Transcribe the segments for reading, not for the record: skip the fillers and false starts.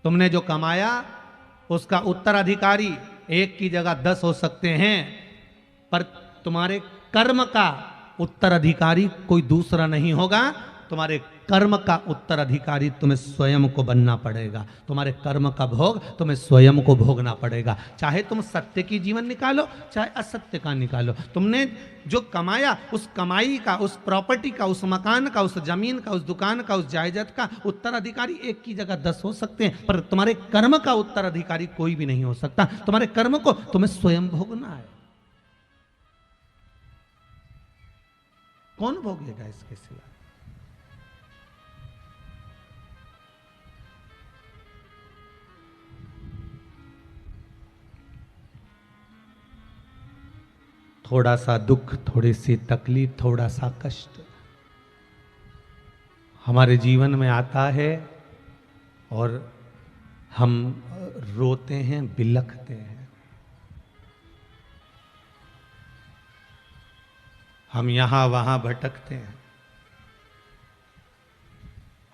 तुमने जो कमाया उसका उत्तराधिकारी एक की जगह 10 हो सकते हैं, पर तुम्हारे कर्म का उत्तराधिकारी कोई दूसरा नहीं होगा। तुम्हारे कर्म का उत्तराधिकारी तुम्हें स्वयं को बनना पड़ेगा। तुम्हारे कर्म का भोग तुम्हें स्वयं को भोगना पड़ेगा। चाहे तुम सत्य की जीवन निकालो, चाहे असत्य का निकालो। तुमने जो कमाया, उस कमाई का, उस प्रॉपर्टी का, उस मकान का, उस जमीन का, उस दुकान का, उस जायदाद का उत्तराधिकारी एक की जगह 10 हो सकते हैं, पर तुम्हारे कर्म का उत्तराधिकारी कोई भी नहीं हो सकता। तुम्हारे कर्म को तुम्हें स्वयं भोगना है। कौन भोगेगा इसके सिवा? थोड़ा सा दुख, थोड़ी सी तकलीफ, थोड़ा सा कष्ट हमारे जीवन में आता है और हम रोते हैं, बिलखते हैं। हम यहां वहां भटकते हैं।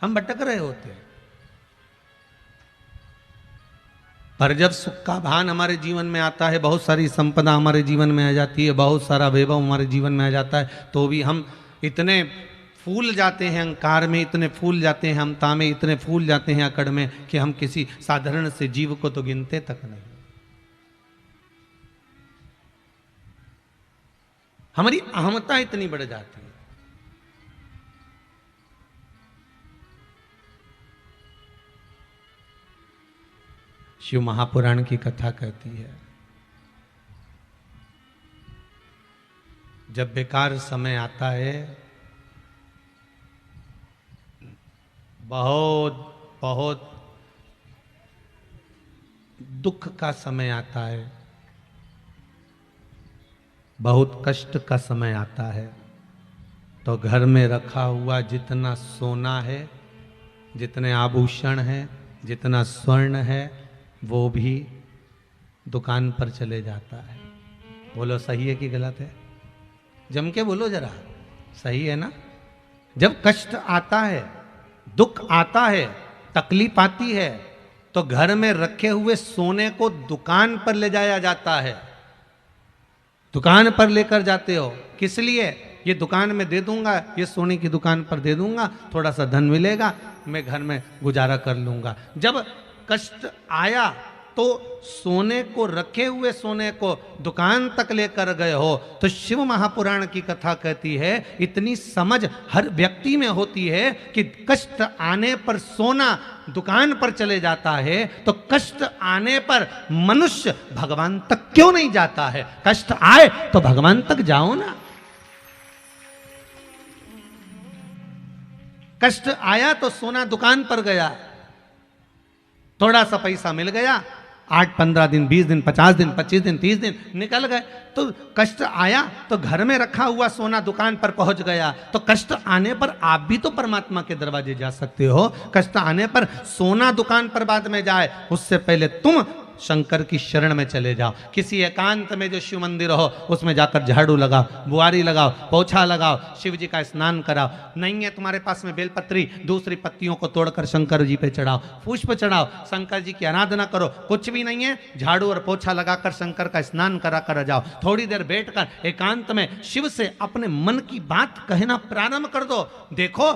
हम भटक रहे होते हैं, पर जब सुख का भान हमारे जीवन में आता है, बहुत सारी संपदा हमारे जीवन में आ जाती है, बहुत सारा वैभव हमारे जीवन में आ जाता है, तो भी हम इतने फूल जाते हैं अहंकार में, इतने फूल जाते हैं ममता में, इतने फूल जाते हैं अकड़ में कि हम किसी साधारण से जीव को तो गिनते तक नहीं। हमारी अहमता इतनी बढ़ जाती है। शिव महापुराण की कथा कहती है, जब बेकार समय आता है, बहुत बहुत दुख का समय आता है, बहुत कष्ट का समय आता है, तो घर में रखा हुआ जितना सोना है, जितने आभूषण हैं, जितना स्वर्ण है, वो भी दुकान पर चले जाता है। बोलो सही है कि गलत है? जम के बोलो जरा, सही है ना? जब कष्ट आता है, दुख आता है, तकलीफ आती है, तो घर में रखे हुए सोने को दुकान पर ले जाया जाता है। दुकान पर लेकर जाते हो, किस लिए? ये दुकान में दे दूंगा, ये सोने की दुकान पर दे दूंगा, थोड़ा सा धन मिलेगा, मैं घर में गुजारा कर लूंगा। जब कष्ट आया तो सोने को, रखे हुए सोने को दुकान तक लेकर गए हो, तो शिव महापुराण की कथा कहती है, इतनी समझ हर व्यक्ति में होती है कि कष्ट आने पर सोना दुकान पर चले जाता है, तो कष्ट आने पर मनुष्य भगवान तक क्यों नहीं जाता है? कष्ट आए तो भगवान तक जाओ ना। कष्ट आया तो सोना दुकान पर गया, थोड़ा सा पैसा मिल गया, 8-15 दिन, 20 दिन, 50 दिन, 25 दिन, 30 दिन निकल गए, तो कष्ट आया तो घर में रखा हुआ सोना दुकान पर पहुंच गया। तो कष्ट आने पर आप भी तो परमात्मा के दरवाजे जा सकते हो। कष्ट आने पर सोना दुकान पर बाद में जाए, उससे पहले तुम शंकर की शरण में चले जाओ। किसी एकांत में जो शिव मंदिर हो, उसमें जाकर झाड़ू लगाओ, बुआरी लगाओ, पोछा लगाओ, शिव जी का स्नान कराओ। नहीं है तुम्हारे पास में बेलपत्री, दूसरी पत्तियों को तोड़कर शंकर जी पे चढ़ाओ, पुष्प चढ़ाओ, शंकर जी की आराधना करो। कुछ भी नहीं है, झाड़ू और पोछा लगाकर शंकर का स्नान करा कर जाओ। थोड़ी देर बैठकर एकांत में शिव से अपने मन की बात कहना प्रारंभ कर दो। देखो,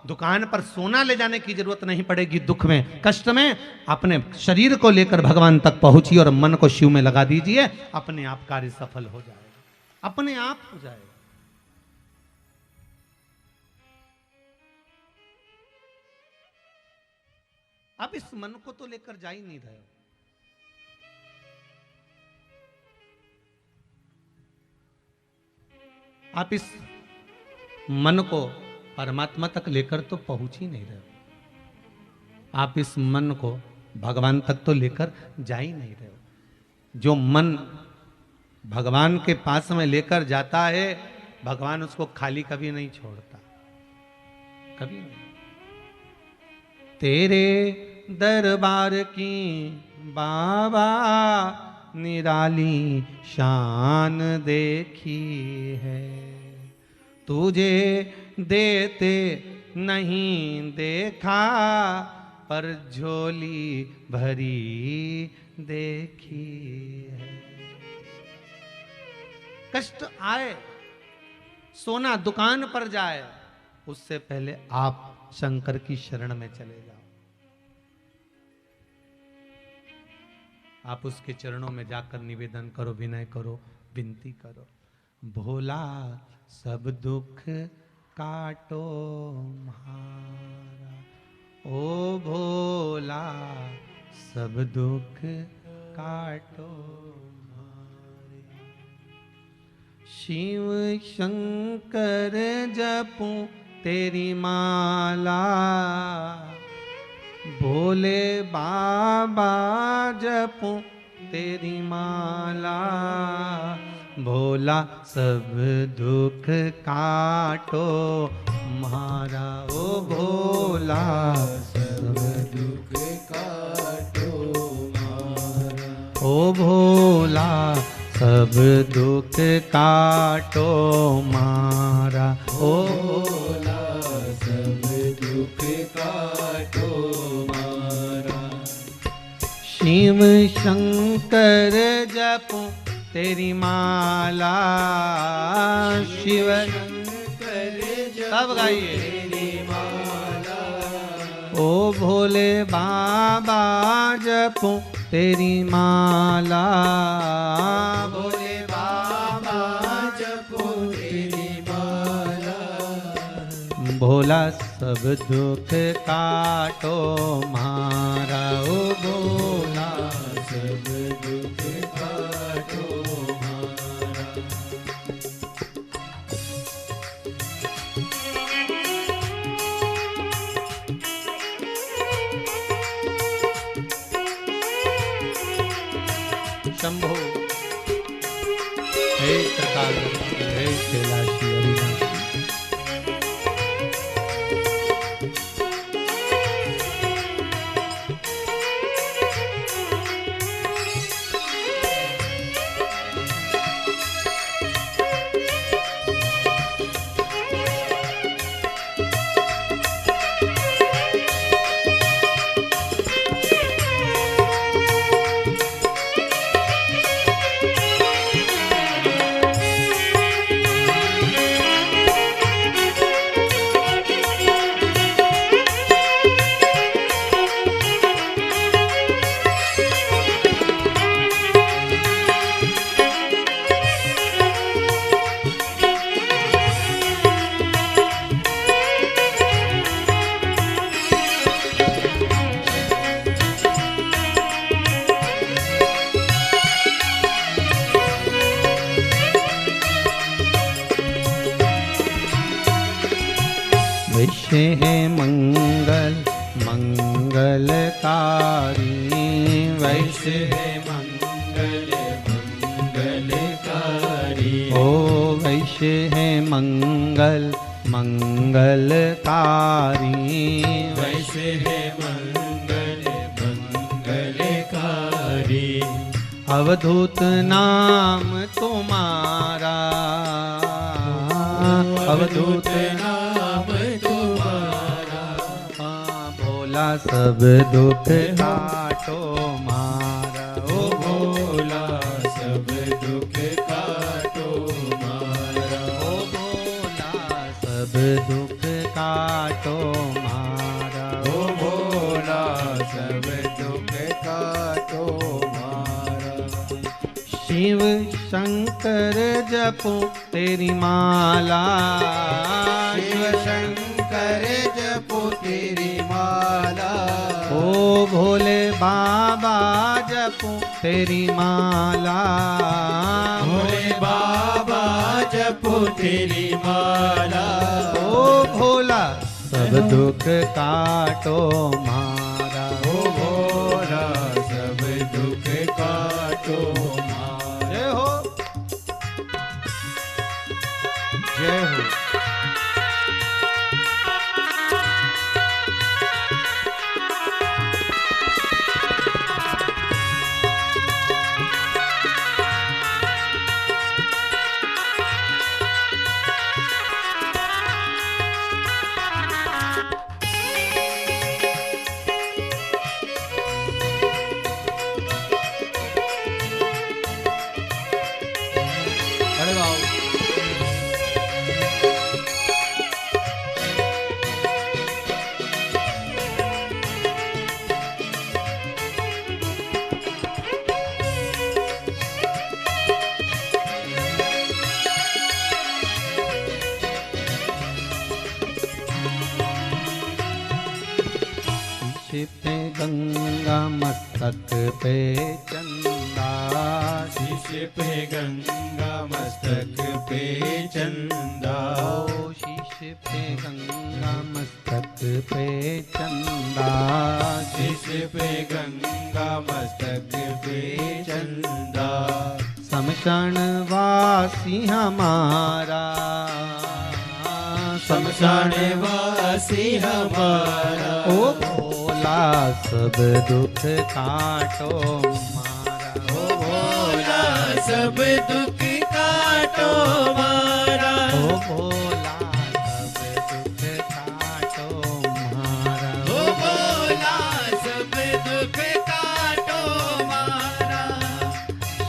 दुकान पर सोना ले जाने की जरूरत नहीं पड़ेगी। दुख में, कष्ट में अपने शरीर को लेकर भगवान तक पहुंचिए और मन को शिव में लगा दीजिए, अपने आप कार्य सफल हो जाएगा, अपने आप हो जाएगा। अब इस मन को तो लेकर जा ही नहीं रहे हो। आप इस मन को परमात्मा तक लेकर तो पहुंच ही नहीं रहे। आप इस मन को भगवान तक तो लेकर जा ही नहीं रहे। जो मन भगवान के पास में लेकर जाता है, भगवान उसको खाली कभी नहीं छोड़ता, कभी नहीं। तेरे दरबार की बाबा निराली शान देखी है, तुझे देते नहीं देखा, पर झोली भरी देखी है। कष्ट आए, सोना दुकान पर जाए, उससे पहले आप शंकर की शरण में चले जाओ। आप उसके चरणों में जाकर निवेदन करो, विनय करो, विनती करो। भोला सब दुख काटो म्हारा, ओ भोला सब दुख काटो म्हारे। शिव शंकर जपूं तेरी माला, भोले बाबा जपूं तेरी माला। भोला सब दुख काटो म्हारा, ओ भोला सब दुख काटो म्हारा। ओ भोला सब दुख काटो म्हारा, ओ भोला सब दुख काटो म्हारा। शिव शंकर जपूं तेरी माला, शिव शंकर सब गाइए तेरी माला। ओ भोले बाबा जपूं तेरी माला, भोले बाबा जपूं तेरी माला। भोला सब दुख काटो म्हारा, ओ भोला सब दुख काटो म्हारा। शंभो हे त्रिकालदर्शी, हे कैलाशी अविनाशी। वैसे है मंगल मंगलकारी, वैसे है मंगल मंगलकारी। ओ वैसे है मंगल मंगलकारी, वैसे है मंगल मंगलकारी। अवधूत नाम तुम्हारा, अवधूत नाम तुम्हारा। भोला सब दुख काटो मारा, ओ भोला सब दुख काटो मारा। ओ भोला सब दुख काटो मारा, ओ भोला सब दुख काटो मारा। शिव शंकर जपो तेरी माला, शिव शंकर जपो तेरी माला। ओ भोले बाबा जपो तेरी माला, भोले बाबा जपो तेरी माला। ओ भोला सब दुख काटो मारा, ओ भोला सब दुख काटो मारा। जय हो, जय हो। गंगा मस्तक पे चंदा, शीश पे गंगा मस्तक पे चंदा, ओ शीश पे गंगा मस्तक पे चंदा, शीश पे गंगा मस्तक पे चंदा, शमशान वासी हमारा, शमशान वासी हमारा, ओ भोला सब दुख काटो मारा, ओ भोला सब दुख काटो मारा, ओ भोला सब दुख काटो मारा, ओ भोला सब दुख काटो मारा,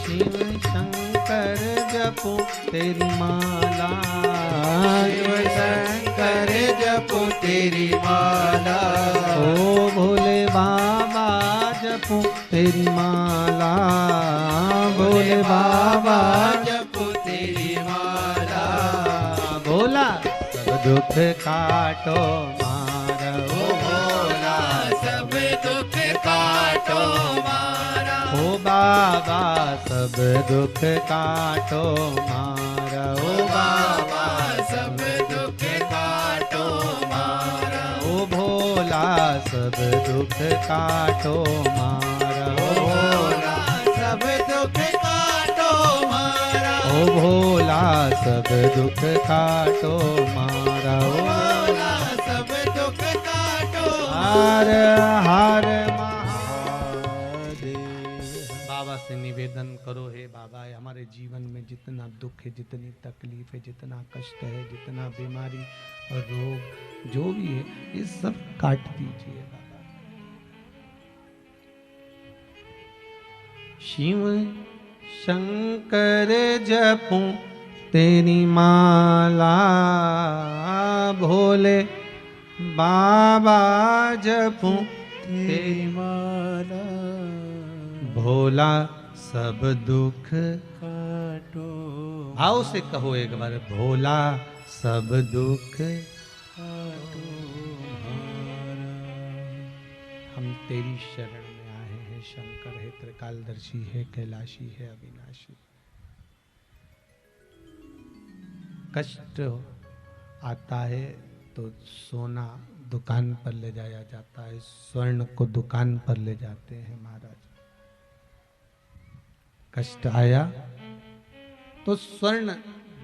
शिव शंकर जपो तेरी माला, शिव शंकर जपो तेरी माला, ओ भोले बाबा जपो तेरी माला, भोले बाबा जपो तेरी माला, भोला सब दुख काटो मारा, ओ भोला सब दुख काटो मारा, ओ बाबा सब दुख काटो मारा, ओ बाबा सब दुख काटो मारा, ओ भोला सब दुख काटो मारा, ओ भोला सब दुख काटो मारा, ओ भोला सब दुख काटो मारा, ओ भोला सब दुख काटो हर हर महादेव। बाबा से निवेदन करो, हे बाबा हमारे जीवन में जितना दुख है, जितनी तकलीफ है, जितना कष्ट है, जितना बीमारी और रोग जो भी है, ये सब काट दीजिए बाबा। शिव शंकर जपूं तेरी माला, भोले बाबा जपूं तेरी माला, भोला सब दुख काटो भाव से कहो एक बार, भोला सब दुख काटो मारा। हम तेरी शरण में आए हैं। शंकर है, त्रिकालदर्शी है, कैलाशी है, अविनाशी। कष्ट आता है तो सोना दुकान पर ले जाया जाता है, स्वर्ण को दुकान पर ले जाते हैं महाराज। कष्ट आया तो स्वर्ण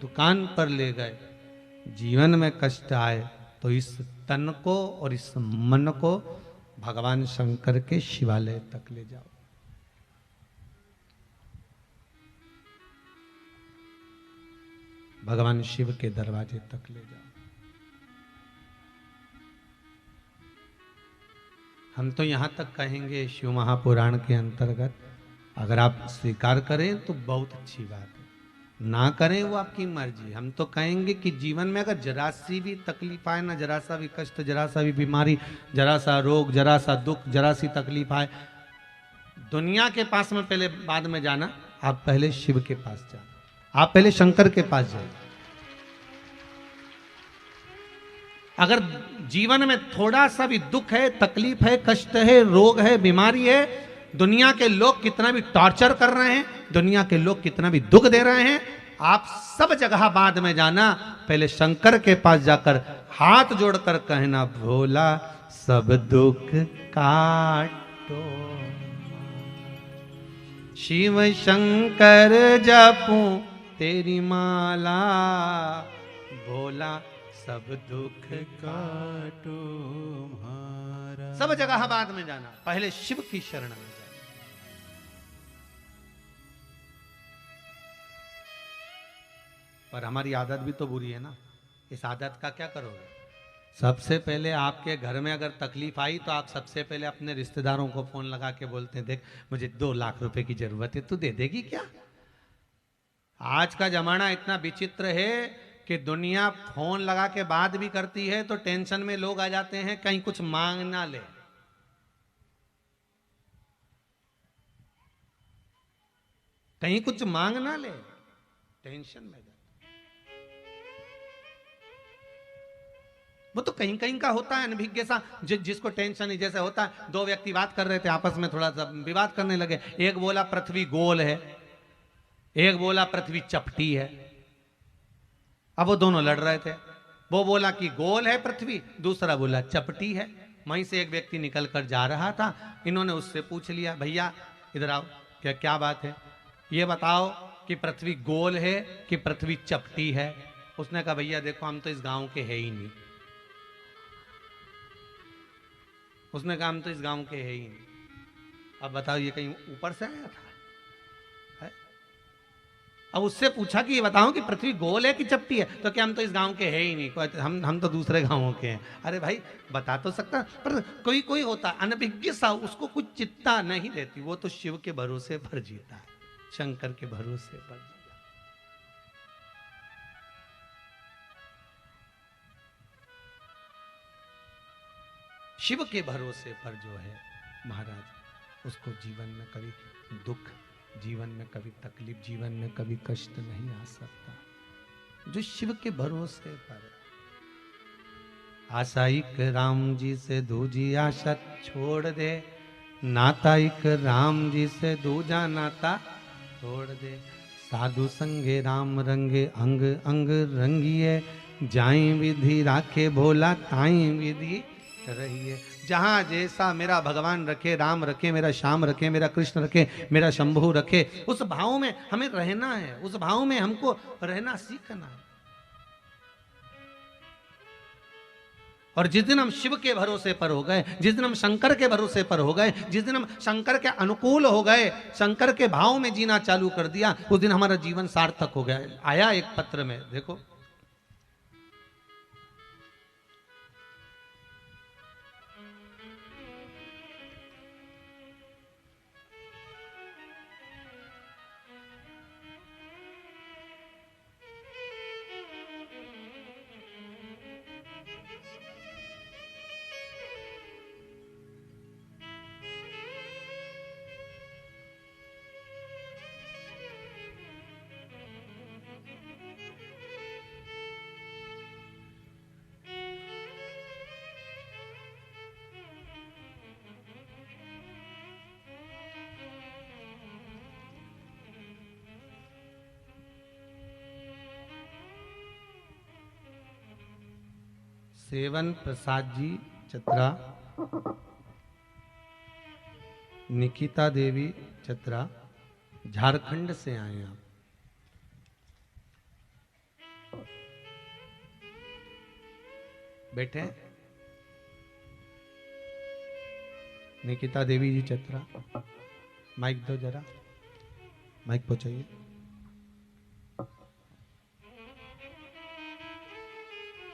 दुकान पर ले गए। जीवन में कष्ट आए तो इस तन को और इस मन को भगवान शंकर के शिवालय तक ले जाओ। भगवान शिव के दरवाजे तक ले जाओ। हम तो यहां तक कहेंगे शिव महापुराण के अंतर्गत, अगर आप स्वीकार करें तो बहुत अच्छी बात है, ना करें वो आपकी मर्जी। हम तो कहेंगे कि जीवन में अगर जरा सी भी तकलीफ आए ना, जरा सा भी कष्ट, जरा सा भी बीमारी, जरा सा रोग, जरा सा दुख, जरा सी तकलीफ आए, दुनिया के पास में पहले बाद में जाना, आप पहले शिव के पास जाना, आप पहले शंकर के पास जाइए। अगर जीवन में थोड़ा सा भी दुख है, तकलीफ है, कष्ट है, रोग है, बीमारी है, दुनिया के लोग कितना भी टॉर्चर कर रहे हैं, दुनिया के लोग कितना भी दुख दे रहे हैं, आप सब जगह बाद में जाना, पहले शंकर के पास जाकर हाथ जोड़कर कहना, भोला सब दुख काटो। शिव शंकर जपूं तेरी माला, भोला सब दुख काटो मारा। सब जगह बाद में जाना, पहले शिव की शरण में जाना। पर हमारी आदत भी तो बुरी है ना, इस आदत का क्या करोगे? सबसे पहले आपके घर में अगर तकलीफ आई तो आप सबसे पहले अपने रिश्तेदारों को फोन लगा के बोलते हैं, देख मुझे 2 लाख रुपए की जरूरत है, तू दे देगी क्या? आज का जमाना इतना विचित्र है कि दुनिया फोन लगा के बात भी करती है तो टेंशन में लोग आ जाते हैं, कहीं कुछ मांग ना ले। कहीं कुछ मांग ना ले, टेंशन में जाते। वो तो कहीं कहीं का होता है अनभिज्ञ सा, जिसको टेंशन नहीं। जैसे होता है, दो व्यक्ति बात कर रहे थे, आपस में थोड़ा सा विवाद करने लगे। एक बोला पृथ्वी गोल है, एक बोला पृथ्वी चपटी है। अब वो दोनों लड़ रहे थे। वो बोला कि गोल है पृथ्वी, दूसरा बोला चपटी है। वहीं से एक व्यक्ति निकल कर जा रहा था, इन्होंने उससे पूछ लिया, भैया इधर आओ, क्या क्या बात है, ये बताओ कि पृथ्वी गोल है कि पृथ्वी चपटी है। उसने कहा, भैया देखो हम तो इस गांव के है ही नहीं। उसने कहा, हम तो इस गांव के है ही नहीं। अब बताओ, ये कहीं ऊपर से आया था है? अब उससे पूछा कि ये बताओ कि पृथ्वी गोल है कि चपटी है, तो क्या हम तो इस गांव के है ही नहीं, हम तो दूसरे गांवों के हैं। अरे भाई बता तो सकता, पर कोई कोई होता अनभिज्ञ सा, उसको कुछ चिंता नहीं रहती। वो तो शिव के भरोसे पर जीता है, शंकर के भरोसे पर जीता। शिव के भरोसे पर जो है महाराज, उसको जीवन में कभी दुख, जीवन में कभी तकलीफ, जीवन में कभी कष्ट नहीं आ सकता। जो शिव के भरोसे पर। आशाइक राम जी से दूजी आशा छोड़ दे, नाताइक राम जी से दूजा नाता तोड़ दे। साधु संगे राम रंगे अंग अंग रंगिए, जाई विधि राखे भोला ताई विधि रहिए। जहां जैसा मेरा भगवान रखे, राम रखे, मेरा श्याम रखे, मेरा कृष्ण रखे, मेरा शंभु रखे, उस भाव में हमें रहना है, उस भाव में हमको रहना सीखना है। और जिस दिन हम शिव के भरोसे पर हो गए, जिस दिन हम शंकर के भरोसे पर हो गए, जिस दिन हम शंकर के अनुकूल हो गए, शंकर के भाव में जीना चालू कर दिया, उस दिन हमारा जीवन सार्थक हो गया। आया एक पत्र में, देखो सेवन प्रसाद जी चतरा, निकिता देवी चतरा, झारखंड से आए आप। बैठे। निकिता देवी जी चतरा, माइक दो जरा, माइक पहुंचाइए।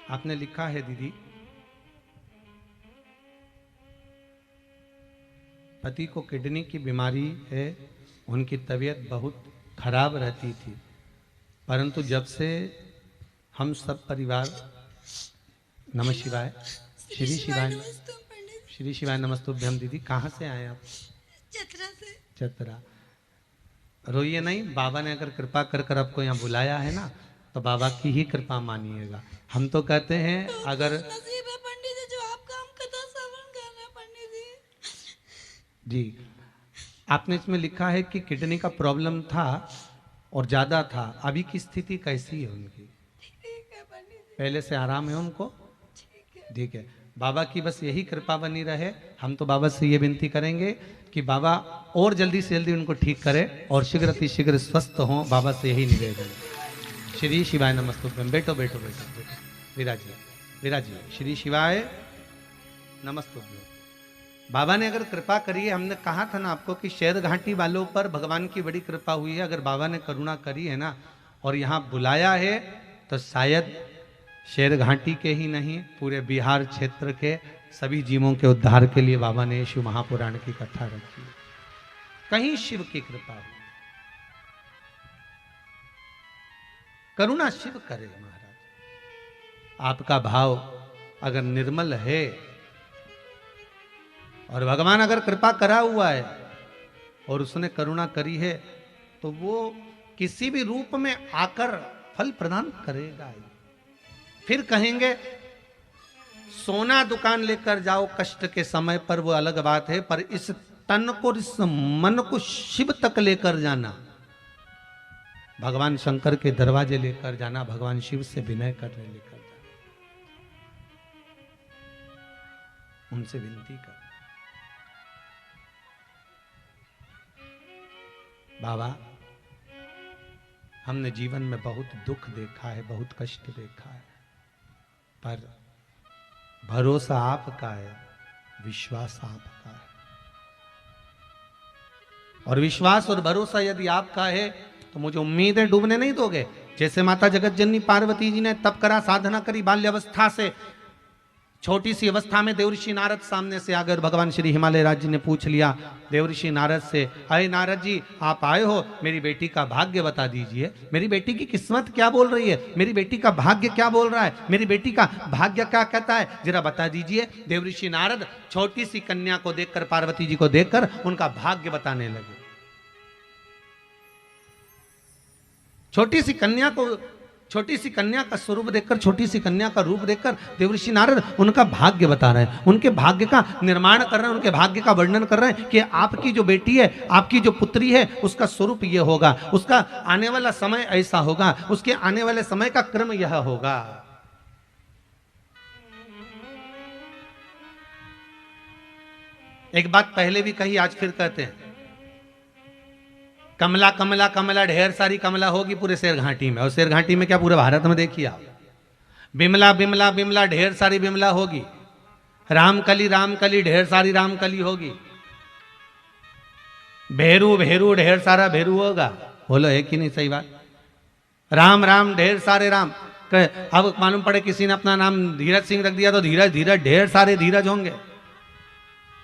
आपने लिखा है दीदी, पति को किडनी की बीमारी है, उनकी तबीयत बहुत खराब रहती थी, परंतु जब से हम सब परिवार, नमः शिवाय, श्री शिवाय, श्री शिवाय नमस्तुभ्यम। दीदी कहाँ से आए आप? चतरा से। चतरा। रोइए नहीं, बाबा ने अगर कृपा कर कर आपको यहाँ बुलाया है ना, तो बाबा की ही कृपा मानिएगा। हम तो कहते हैं अगर नसीब है पंडित जी, जो आप काम कथा श्रवण कर रहे हैं पंडित जी। जी, आपने इसमें लिखा है कि किडनी का प्रॉब्लम था और ज्यादा था, अभी की स्थिति कैसी है उनकी? ठीक है पंडित जी, पहले से आराम है उनको? ठीक है। ठीक है, बाबा की बस यही कृपा बनी रहे। हम तो बाबा से ये विनती करेंगे कि बाबा और जल्दी से जल्दी उनको ठीक करे और शीघ्र अति शीघ्र स्वस्थ हों। बाबा से यही निवेदन। श्री शिवाय नमस्तुभ्यम। बैठो बैठो बैठो बैठो, विराजिए विराजिए। श्री शिवाय नमस्तुभ्यम। बाबा ने अगर कृपा करी है, हमने कहा था ना आपको कि शेर घाटी वालों पर भगवान की बड़ी कृपा हुई है। अगर बाबा ने करुणा करी है ना और यहाँ बुलाया है, तो शायद शेर घाटी के ही नहीं, पूरे बिहार क्षेत्र के सभी जीवों के उद्धार के लिए बाबा ने शिव महापुराण की कथा रखी। कहीं शिव की कृपा हो, करुणा शिव करे महाराज। आपका भाव अगर निर्मल है और भगवान अगर कृपा करा हुआ है और उसने करुणा करी है, तो वो किसी भी रूप में आकर फल प्रदान करेगा। फिर कहेंगे सोना दुकान लेकर जाओ कष्ट के समय पर, वो अलग बात है, पर इस तन को, इस मन को शिव तक लेकर जाना, भगवान शंकर के दरवाजे लेकर जाना, भगवान शिव से विनय करने लेकर जाना, उनसे विनती कर, बाबा हमने जीवन में बहुत दुख देखा है, बहुत कष्ट देखा है, पर भरोसा आपका है, विश्वास आपका है, और विश्वास और भरोसा यदि आपका है तो मुझे उम्मीद है डूबने नहीं दोगे। जैसे माता जगत जननी पार्वती जी ने तप करा, साधना करी बाल्यावस्था से, छोटी सी अवस्था में देवऋषि नारद सामने से आकर भगवान श्री हिमालय राज जी ने पूछ लिया देवऋषि नारद से, अरे नारद जी आप आए हो, मेरी बेटी का भाग्य बता दीजिए, मेरी बेटी की किस्मत क्या बोल रही है, मेरी बेटी का भाग्य क्या बोल रहा है, मेरी बेटी का भाग्य क्या कहता है, जरा बता दीजिए। देवऋषि नारद छोटी सी कन्या को देखकर, पार्वती जी को देखकर उनका भाग्य बताने लगे। छोटी सी कन्या का स्वरूप देखकर, छोटी सी कन्या का रूप देखकर देवऋषि नारद उनका भाग्य बता रहे हैं, उनके भाग्य का निर्माण कर रहे हैं, उनके भाग्य का वर्णन कर रहे हैं कि आपकी जो बेटी है, आपकी जो पुत्री है, उसका स्वरूप ये होगा, उसका आने वाला समय ऐसा होगा, उसके आने वाले समय का क्रम यह होगा। एक बात पहले भी कही, आज फिर कहते हैं, कमला कमला कमला, ढेर सारी कमला होगी पूरे शेर घाटी में, और शेर घाटी में क्या पूरे भारत में देखिए आप। बिमला बिमला बिमला, ढेर सारी बिमला होगी। रामकली रामकली, ढेर सारी रामकली होगी। भेरू भेरू, ढेर सारा भेरू होगा। बोलो है कि नहीं सही बात? राम राम, ढेर सारे राम। अब मालूम पड़े किसी ने अपना नाम धीरज सिंह रख दिया तो धीरज धीरज, ढेर सारे धीरज होंगे।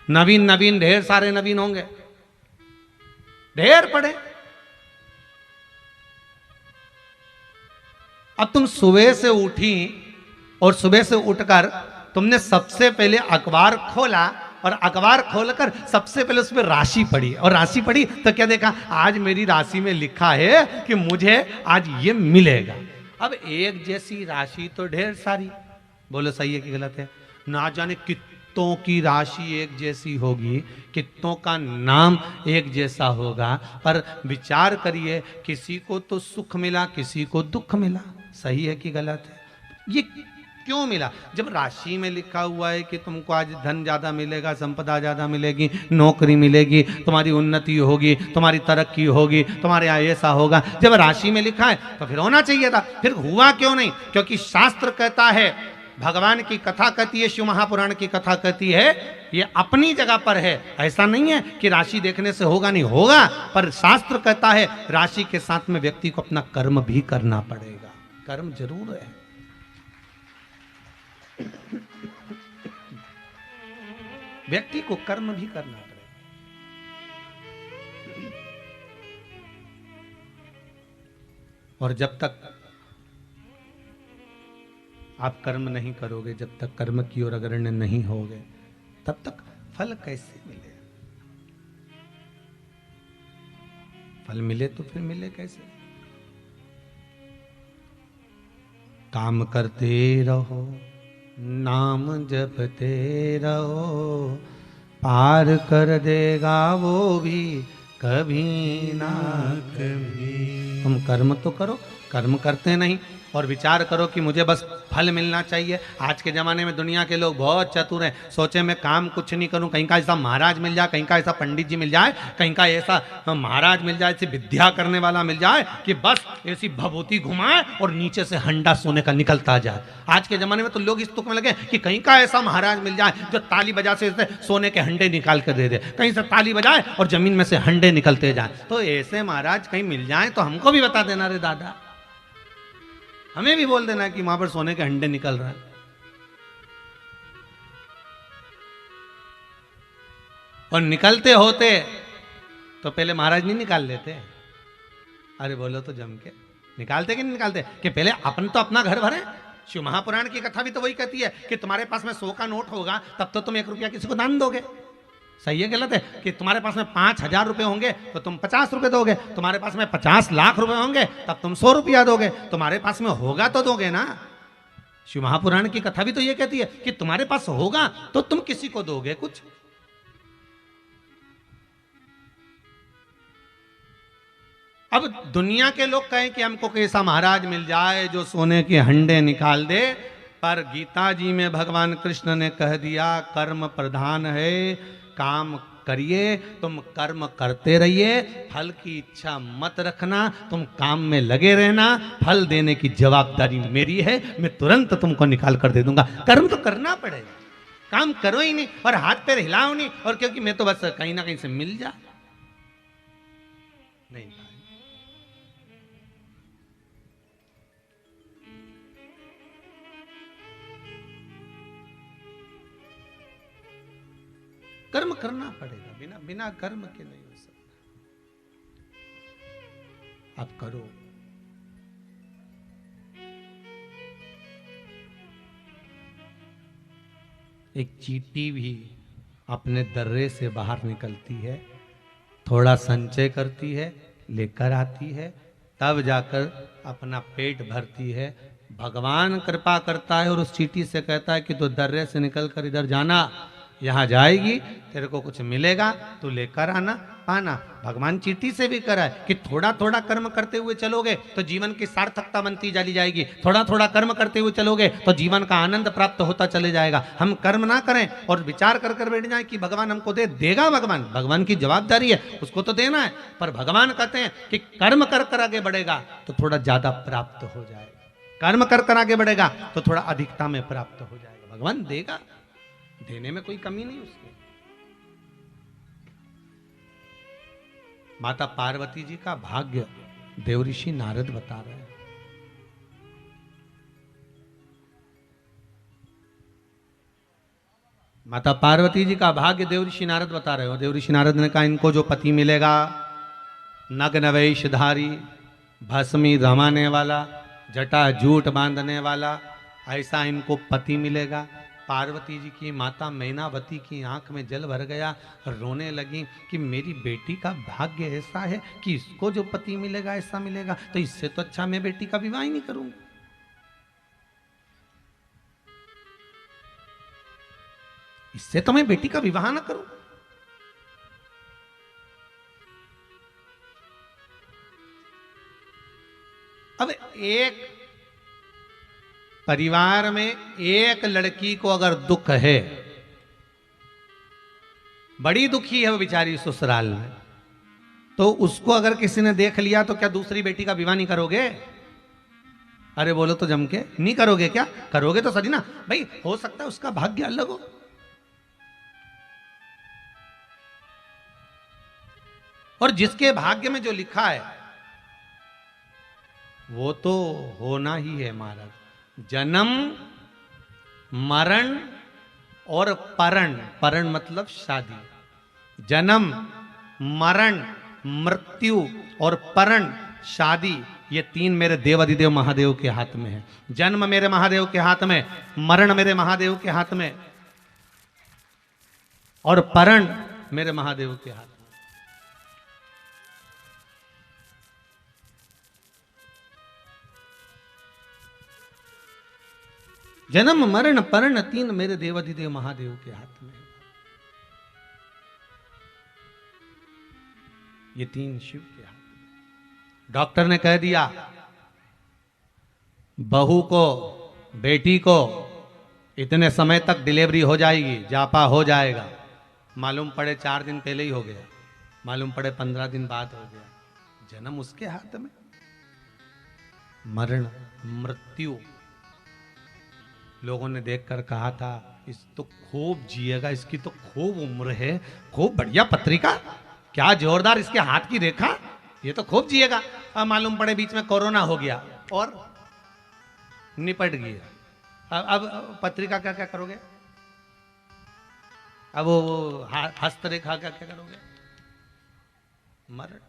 नवीन नवीन, ढेर सारे नवीन होंगे, ढेर पड़े। अब तुम सुबह से उठी और सुबह से उठकर तुमने सबसे पहले अखबार खोला, और अखबार खोलकर सबसे पहले उसमें राशि पढ़ी, और राशि पढ़ी तो क्या देखा, आज मेरी राशि में लिखा है कि मुझे आज ये मिलेगा। अब एक जैसी राशि तो ढेर सारी, बोलो सही है कि गलत है? ना जाने कितनों की राशि एक जैसी होगी, कितनों का नाम एक जैसा होगा, पर विचार करिए, किसी को तो सुख मिला, किसी को दुख मिला। सही है कि गलत है? ये क्यों मिला? जब राशि में लिखा हुआ है कि तुमको आज धन ज्यादा मिलेगा, संपदा ज्यादा मिलेगी, नौकरी मिलेगी, तुम्हारी उन्नति होगी, तुम्हारी तरक्की होगी, तुम्हारे यहाँ ऐसा होगा, जब राशि में लिखा है तो फिर होना चाहिए था। फिर हुआ क्यों नहीं? क्योंकि शास्त्र कहता है, भगवान की कथा कहती है, शिव महापुराण की कथा कहती है, ये अपनी जगह पर है। ऐसा नहीं है कि राशि देखने से होगा, नहीं होगा, पर शास्त्र कहता है राशि के साथ में व्यक्ति को अपना कर्म भी करना पड़ेगा। कर्म जरूर है। व्यक्ति को कर्म भी करना पड़ेगा। और जब तक आप कर्म नहीं करोगे, जब तक कर्म की ओर अग्रसर नहीं होगे, तब तक फल कैसे मिले? फल मिले तो फिर मिले कैसे? काम करते रहो, नाम जपते रहो, पार कर देगा वो भी कभी ना कभी। तुम कर्म तो करो, कर्म करते नहीं और विचार करो कि मुझे बस फल मिलना चाहिए। आज के ज़माने में दुनिया के लोग बहुत चतुर हैं, सोचे मैं काम कुछ नहीं करूं, कहीं का ऐसा महाराज मिल जाए, कहीं का ऐसा पंडित जी मिल जाए, कहीं का ऐसा महाराज मिल जाए, ऐसी विद्या करने वाला मिल जाए कि बस ऐसी भभूति घुमाए और नीचे से हंडा सोने का निकलता जाए। आज के ज़माने में तो लोग इस तुक में लगे कि कहीं का ऐसा महाराज मिल जाए जो ताली बजा से सोने के हंडे निकाल कर दे दे, कहीं से ताली बजाए और जमीन में से हंडे निकलते जाए। तो ऐसे महाराज कहीं मिल जाए तो हमको भी बता देना रे दादा, हमें भी बोल देना कि वहां पर सोने के हंडे निकल रहा है। और निकलते होते तो पहले महाराज नहीं निकाल लेते? अरे बोलो तो जम के, निकालते कि नहीं निकालते? कि पहले अपन तो अपना घर भरे। शिव महापुराण की कथा भी तो वही कहती है कि तुम्हारे पास में 100 का नोट होगा तब तो तुम 1 रुपया किसी को दान दोगे। सही है गलत है? कि तुम्हारे पास में 5,000 रुपए होंगे तो तुम 50 रुपए दोगे, तुम्हारे पास में 50 लाख रुपए होंगे तब तुम 100 रुपया दोगे, तुम्हारे पास में होगा तो दोगे ना। शिव महापुराण की कथा भी तो ये कहती है कि तुम्हारे पास होगा तो तुम किसी को दोगे कुछ। अब दुनिया के लोग कहें कि हमको कैसा महाराज मिल जाए जो सोने के हंडे निकाल दे, पर गीता जी में भगवान कृष्ण ने कह दिया कर्म प्रधान है, काम करिए, तुम कर्म करते रहिए, फल की इच्छा मत रखना, तुम काम में लगे रहना, फल देने की जवाबदारी मेरी है, मैं तुरंत तुमको निकाल कर दे दूंगा। कर्म तो करना पड़ेगा, काम करो ही नहीं और हाथ पैर हिलाओ नहीं, और क्योंकि मैं तो बस कहीं ना कहीं से मिल जा नहीं। कर्म करना पड़ेगा, बिना बिना कर्म के नहीं हो सकता। आप करो। एक चींटी भी अपने दर्रे से बाहर निकलती है, थोड़ा संचय करती है, लेकर आती है, तब जाकर अपना पेट भरती है। भगवान कृपा करता है और उस चींटी से कहता है कि तो दर्रे से निकलकर इधर जाना, यहाँ जाएगी, तेरे को कुछ मिलेगा, तू लेकर आना पाना। भगवान चींटी से भी करा है कि थोड़ा थोड़ा कर्म करते हुए चलोगे तो जीवन की सार्थकता बनती चली जाएगी, थोड़ा थोड़ा कर्म करते हुए चलोगे तो जीवन का आनंद प्राप्त होता चले जाएगा। हम कर्म ना करें और विचार कर कर बैठ जाए कि भगवान हमको दे देगा, भगवान की जवाबदारी है, उसको तो देना है, पर भगवान कहते हैं कि कर्म कर कर आगे बढ़ेगा तो थोड़ा ज्यादा प्राप्त हो जाएगा, कर्म कर कर आगे बढ़ेगा तो थोड़ा अधिकता में प्राप्त हो जाएगा। भगवान देगा, देने में कोई कमी नहीं उसकी। माता पार्वती जी का भाग्य देवऋषि नारद बता रहे हैं। माता पार्वती जी का भाग्य देवऋषि नारद बता रहे हो। देवऋषि नारद ने कहा इनको जो पति मिलेगा, नग्न वेशधारी, भस्मी रमाने वाला, जटा जूट बांधने वाला, ऐसा इनको पति मिलेगा। पार्वती जी की माता मैनावती की आंख में जल भर गया, रोने लगी कि मेरी बेटी का भाग्य ऐसा है कि इसको जो पति मिलेगा ऐसा मिलेगा, तो इससे तो अच्छा मैं बेटी का विवाह ही नहीं करूंगी। इससे तो मैं बेटी का विवाह ना करूं। अब एक परिवार में एक लड़की को अगर दुख है, बड़ी दुखी है वो बेचारी ससुराल में, तो उसको अगर किसी ने देख लिया तो क्या दूसरी बेटी का विवाह नहीं करोगे? अरे बोलो तो जम के, नहीं करोगे क्या? करोगे तो सही ना भाई, हो सकता है उसका भाग्य अलग हो। और जिसके भाग्य में जो लिखा है वो तो होना ही है महाराज। जन्म, मरण और परण, परण मतलब शादी। जन्म, मरण, मृत्यु और परण शादी, ये तीन मेरे देव अधिदेव महादेव के हाथ में है। जन्म मेरे महादेव के हाथ में, मरण मेरे महादेव के हाथ में और परण मेरे महादेव के हाथ में। जन्म, मरण, परण तीन मेरे देवाधिदेव महादेव के हाथ में। ये तीन शिव के हाथ में। डॉक्टर ने कह दिया बहू को, बेटी को इतने समय तक डिलीवरी हो जाएगी, जापा हो जाएगा। मालूम पड़े 4 दिन पहले ही हो गया, मालूम पड़े 15 दिन बाद हो गया। जन्म उसके हाथ में, मरण, मृत्यु लोगों ने देखकर कहा था इस तो खूब जिएगा, इसकी तो खूब उम्र है, खूब बढ़िया पत्रिका, क्या जोरदार इसके हाथ की रेखा, ये तो खूब जिएगा। अब मालूम पड़े बीच में कोरोना हो गया और निपट गया। अब पत्रिका क्या क्या करोगे? अब वो हस्तरेखा क्या क्या करोगे? मरण,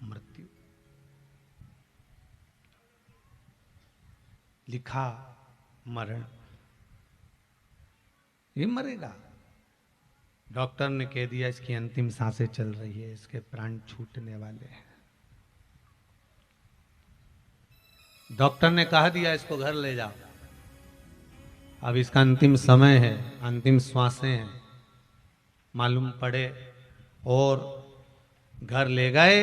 मृत्यु लिखा, मरण, ये मरेगा। डॉक्टर ने कह दिया इसकी अंतिम सांसें चल रही है, इसके प्राण छूटने वाले हैं। डॉक्टर ने कहा दिया इसको घर ले जाओ, अब इसका अंतिम समय है, अंतिम श्वासें हैं। मालूम पड़े और घर ले गए।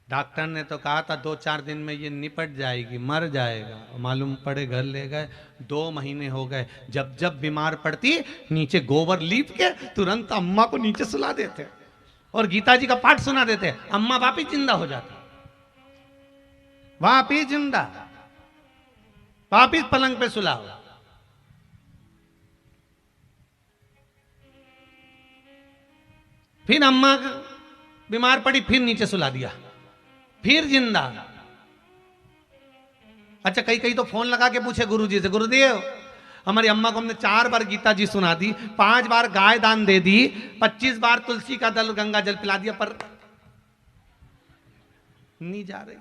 डॉक्टर ने तो कहा था 2-4 दिन में ये निपट जाएगी, मर जाएगा। मालूम पड़े घर ले गए, 2 महीने हो गए। जब जब बीमार पड़ती नीचे गोबर लीप के तुरंत अम्मा को नीचे सुला देते और गीता जी का पाठ सुना देते, अम्मा वापिस जिंदा हो जाती, वापिस जिंदा, वापिस पलंग पे सुलाओ। फिर अम्मा बीमार पड़ी, फिर नीचे सुला दिया, फिर जिंदा। अच्छा, कई कई तो फोन लगा के पूछे गुरुजी से, गुरुदेव हमारी अम्मा को हमने 4 बार गीता जी सुना दी, 5 बार गाय दान दे दी, 25 बार तुलसी का दल गंगा जल पिला दिया, पर नहीं जा रही।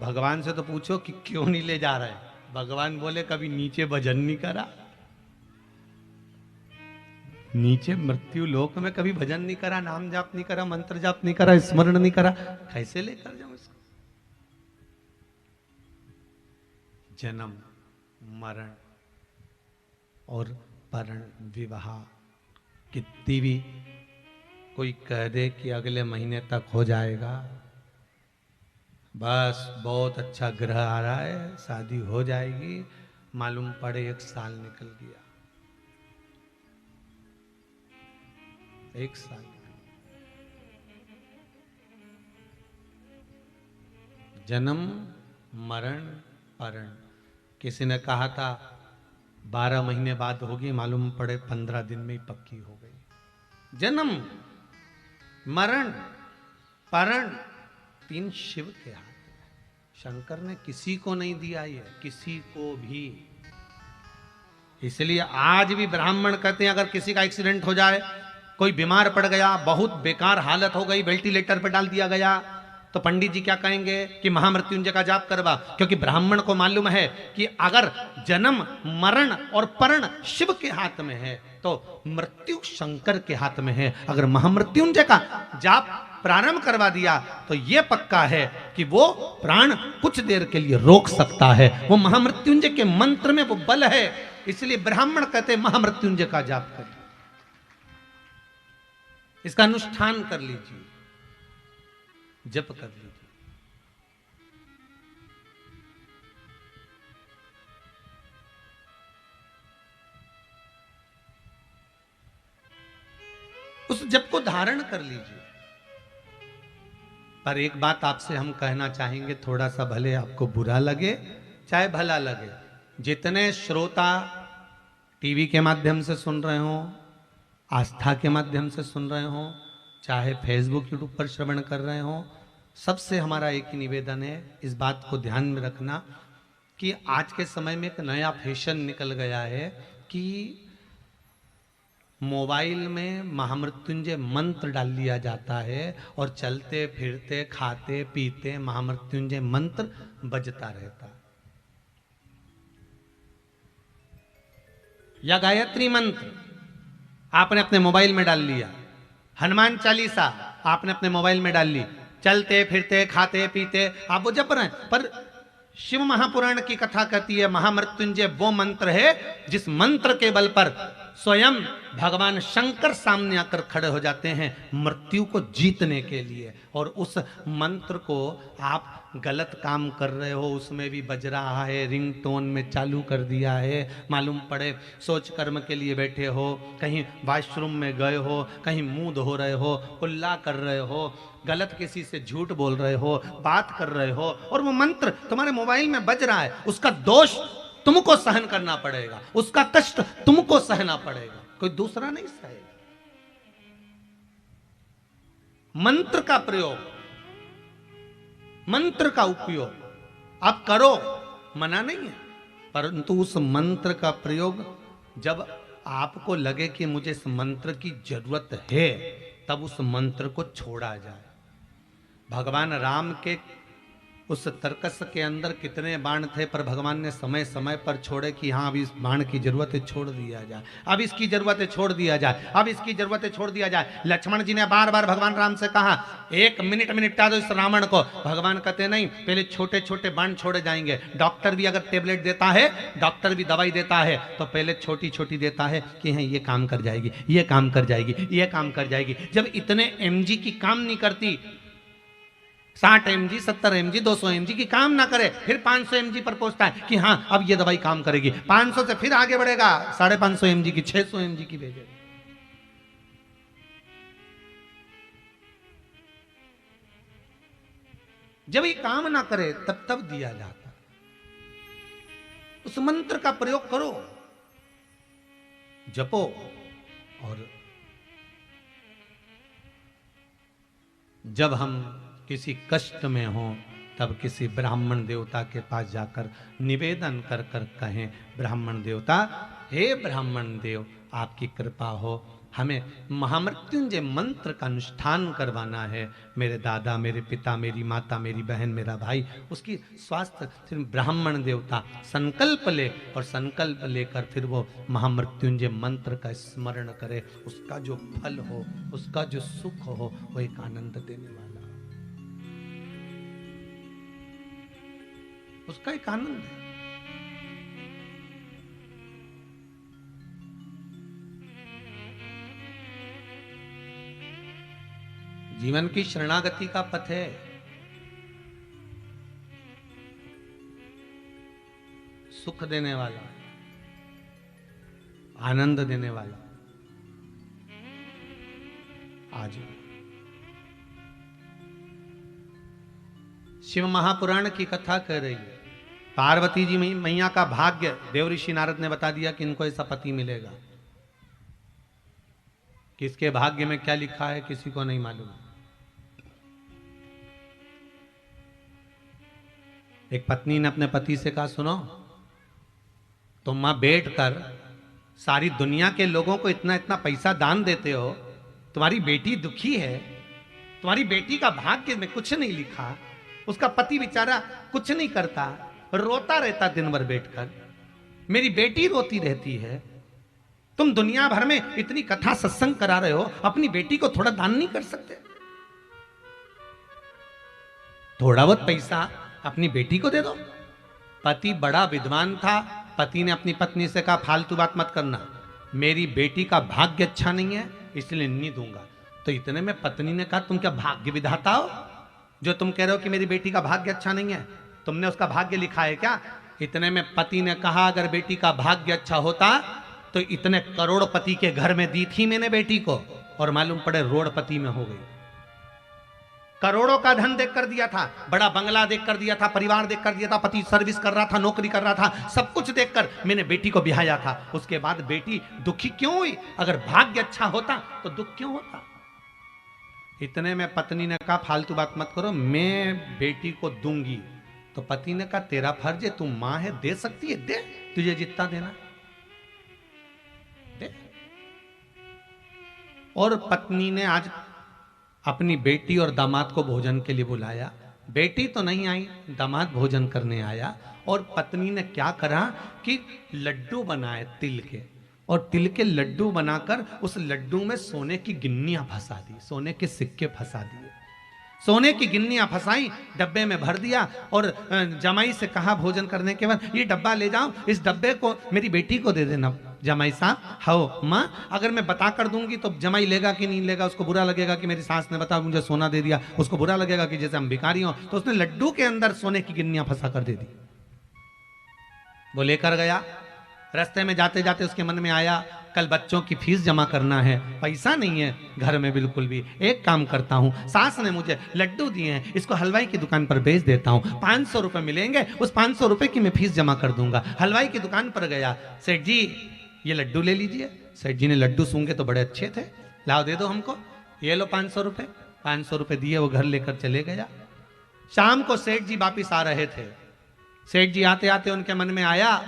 भगवान से तो पूछो कि क्यों नहीं ले जा रहे। भगवान बोले कभी नीचे भजन नहीं करा, नीचे मृत्यु लोक में कभी भजन नहीं करा, नाम जाप नहीं करा, मंत्र जाप नहीं करा, स्मरण नहीं करा, कैसे लेकर जाऊं इसको। जन्म मरण और परण विवाह कितनी भी कोई कह दे कि अगले महीने तक हो जाएगा, बस बहुत अच्छा ग्रह आ रहा है, शादी हो जाएगी, मालूम पड़े 1 साल निकल गया, 1 साल। जन्म मरण परण। किसी ने कहा था 12 महीने बाद होगी, मालूम पड़े 15 दिन में ही पक्की हो गई। जन्म मरण परण 3 शिव के हाथ में। शंकर ने किसी को नहीं दिया ये, किसी को भी। इसलिए आज भी ब्राह्मण कहते हैं अगर किसी का एक्सीडेंट हो जाए, कोई बीमार पड़ गया, बहुत बेकार हालत हो गई, वेंटिलेटर पर डाल दिया गया, तो पंडित जी क्या कहेंगे कि महामृत्युंजय का जाप करवा। क्योंकि ब्राह्मण को मालूम है कि अगर जन्म मरण और परण शिव के हाथ में है तो मृत्यु शंकर के हाथ में है। अगर महामृत्युंजय का जाप प्रारंभ करवा दिया तो यह पक्का है कि वो प्राण कुछ देर के लिए रोक सकता है। वो महामृत्युंजय के मंत्र में वो बल है, इसलिए ब्राह्मण कहते हैं महामृत्युंजय का जाप करिए, इसका अनुष्ठान कर लीजिए, जप कर लीजिए। उस जप को धारण कर लीजिए। पर एक बात आपसे हम कहना चाहेंगे, थोड़ा सा भले आपको बुरा लगे चाहे भला लगे, जितने श्रोता टीवी के माध्यम से सुन रहे हो, आस्था के माध्यम से सुन रहे हो, चाहे फेसबुक यूट्यूब पर श्रवण कर रहे हो, सबसे हमारा एक ही निवेदन है, इस बात को ध्यान में रखना कि आज के समय में एक नया फैशन निकल गया है कि मोबाइल में महामृत्युंजय मंत्र डाल लिया जाता है और चलते फिरते खाते पीते महामृत्युंजय मंत्र बजता रहता है। या गायत्री मंत्र आपने अपने मोबाइल में डाल लिया, हनुमान चालीसा आपने अपने मोबाइल में डाल ली, चलते फिरते खाते पीते आप वो जप रहे हैं। पर शिव महापुराण की कथा कहती है महामृत्युंजय वो मंत्र है जिस मंत्र के बल पर स्वयं भगवान शंकर सामने आकर खड़े हो जाते हैं मृत्यु को जीतने के लिए। और उस मंत्र को आप गलत काम कर रहे हो, उसमें भी बज रहा है, रिंगटोन में चालू कर दिया है, मालूम पड़े सोच कर्म के लिए बैठे हो, कहीं वॉशरूम में गए हो, कहीं मुंह धो रहे हो, कुल्ला कर रहे हो, गलत किसी से झूठ बोल रहे हो, बात कर रहे हो और वो मंत्र तुम्हारे मोबाइल में बज रहा है, उसका दोष तुमको सहन करना पड़ेगा, उसका कष्ट तुमको सहना पड़ेगा, कोई दूसरा नहीं सहेगा। मंत्र का प्रयोग, मंत्र का उपयोग आप करो, मना नहीं है, परंतु उस मंत्र का प्रयोग जब आपको लगे कि मुझे इस मंत्र की जरूरत है तब उस मंत्र को छोड़ा जाए। भगवान राम के उस तर्कस के अंदर कितने बाण थे, पर भगवान ने समय समय पर छोड़े कि हाँ अब इस बाण की जरूरत है, छोड़ दिया जाए, अब इसकी जरूरत है, छोड़ दिया जाए, अब इसकी जरूरत है, छोड़ दिया जाए। लक्ष्मण जी ने बार बार भगवान राम से कहा 1 मिनट में निपटा दो इस रावण को। भगवान कहते नहीं, पहले छोटे छोटे बाण छोड़े जाएंगे। डॉक्टर भी अगर टेबलेट देता है, डॉक्टर भी दवाई देता है, तो पहले छोटी छोटी देता है कि हाँ ये काम कर जाएगी, ये काम कर जाएगी, ये काम कर जाएगी। जब इतने mg की काम नहीं करती, 60 mg 70 mg 200 mg की काम ना करे, फिर 500 mg पर पहुंचता है कि हाँ अब ये दवाई काम करेगी। 500 से फिर आगे बढ़ेगा, 550 mg की, 600 mg की भेजेगा। जब ये काम ना करे तब तब दिया जाता। उस मंत्र का प्रयोग करो, जपो। और जब हम किसी कष्ट में हो तब किसी ब्राह्मण देवता के पास जाकर निवेदन कर कर कहें, ब्राह्मण देवता, हे ब्राह्मण देव आपकी कृपा हो, हमें महामृत्युंजय मंत्र का अनुष्ठान करवाना है। मेरे दादा, मेरे पिता, मेरी माता, मेरी बहन, मेरा भाई, उसकी स्वास्थ्य। फिर ब्राह्मण देवता संकल्प ले, और संकल्प लेकर फिर वो महामृत्युंजय मंत्र का स्मरण करे। उसका जो फल हो, उसका जो सुख हो, वो एक आनंद देने वाला, उसका एक आनंद है। जीवन की शरणागति का पथ है। सुख देने वाला, आनंद देने वाला। आज शिव महापुराण की कथा कह रही है। पार्वती जी मैया का भाग्य देव ऋषि नारद ने बता दिया कि इनको ऐसा पति मिलेगा। किसके भाग्य में क्या लिखा है किसी को नहीं मालूम। एक पत्नी ने अपने पति से कहा, सुनो तुम मां बैठ कर सारी दुनिया के लोगों को इतना इतना पैसा दान देते हो, तुम्हारी बेटी दुखी है, तुम्हारी बेटी का भाग्य में कुछ नहीं लिखा, उसका पति बेचारा कुछ नहीं करता, रोता रहता दिन भर बैठकर, मेरी बेटी रोती रहती है, तुम दुनिया भर में इतनी कथा सत्संग करा रहे हो, अपनी बेटी को थोड़ा दान नहीं कर सकते? थोड़ा बहुत पैसा अपनी बेटी को दे दो। पति बड़ा विद्वान था, पति ने अपनी पत्नी से कहा फालतू बात मत करना, मेरी बेटी का भाग्य अच्छा नहीं है इसलिए नहीं दूंगा। तो इतने में पत्नी ने कहा, तुम क्या भाग्य विधाता हो जो तुम कह रहे हो कि मेरी बेटी का भाग्य अच्छा नहीं है? तुमने उसका भाग्य लिखा है क्या? इतने में पति ने कहा, अगर बेटी का भाग्य अच्छा होता तो इतने करोड़पति के घर में दी थी मैंने बेटी को, और मालूम पड़े रोड़पति में हो गई। करोड़ों का धन देख कर दिया था, बड़ा बंगला देख कर दिया था, परिवार देख कर दिया था, पति सर्विस कर रहा था, नौकरी कर रहा था, सब कुछ देखकर मैंने बेटी को ब्याया था। उसके बाद बेटी दुखी क्यों हुई? अगर भाग्य अच्छा होता तो दुख क्यों होता? इतने में पत्नी ने कहा फालतू बात मत करो, मैं बेटी को दूंगी। तो पति ने कहा तेरा फर्ज है, तू मां है, दे सकती है, दे, तुझे जितना देना दे। और पत्नी ने आज अपनी बेटी और दामाद को भोजन के लिए बुलाया। बेटी तो नहीं आई, दामाद भोजन करने आया। और पत्नी ने क्या करा कि लड्डू बनाए तिल के, और तिल के लड्डू बनाकर उस लड्डू में सोने की गिन्नियां फंसा दी, सोने के सिक्के फंसा दिए। सोने की गिन्नियां फंसाई, डब्बे में भर दिया, और जमाई से कहा भोजन करने के बाद ये डब्बा ले जाओ, इस डब्बे को मेरी बेटी को दे देना। जमाई साहब, हो माँ, अगर मैं बता कर दूंगी तो जमाई लेगा कि नहीं लेगा? उसको बुरा लगेगा कि मेरी सास ने बता मुझे सोना दे दिया, उसको बुरा लगेगा कि जैसे हम भिखारी हों। तो उसने लड्डू के अंदर सोने की गिन्नियां फंसा कर दे दी। वो लेकर गया, रास्ते में जाते जाते उसके मन में आया कल बच्चों की फीस जमा करना है, पैसा नहीं है घर में बिल्कुल भी। एक काम करता हूँ, सास ने मुझे लड्डू दिए हैं, इसको हलवाई की दुकान पर बेच देता हूँ, 500 रुपए मिलेंगे, उस 500 रुपए की मैं फीस जमा कर दूंगा। हलवाई की दुकान पर गया, सेठ जी ये लड्डू ले लीजिए। सेठ जी ने लड्डू सूंघे तो बड़े अच्छे थे, लाओ दे दो हमको, ये लो 500 रुपए। 500 रुपए दिए, वो घर लेकर चले गया। शाम को सेठ जी वापिस आ रहे थे। सेठ जी आते आते उनके मन में आया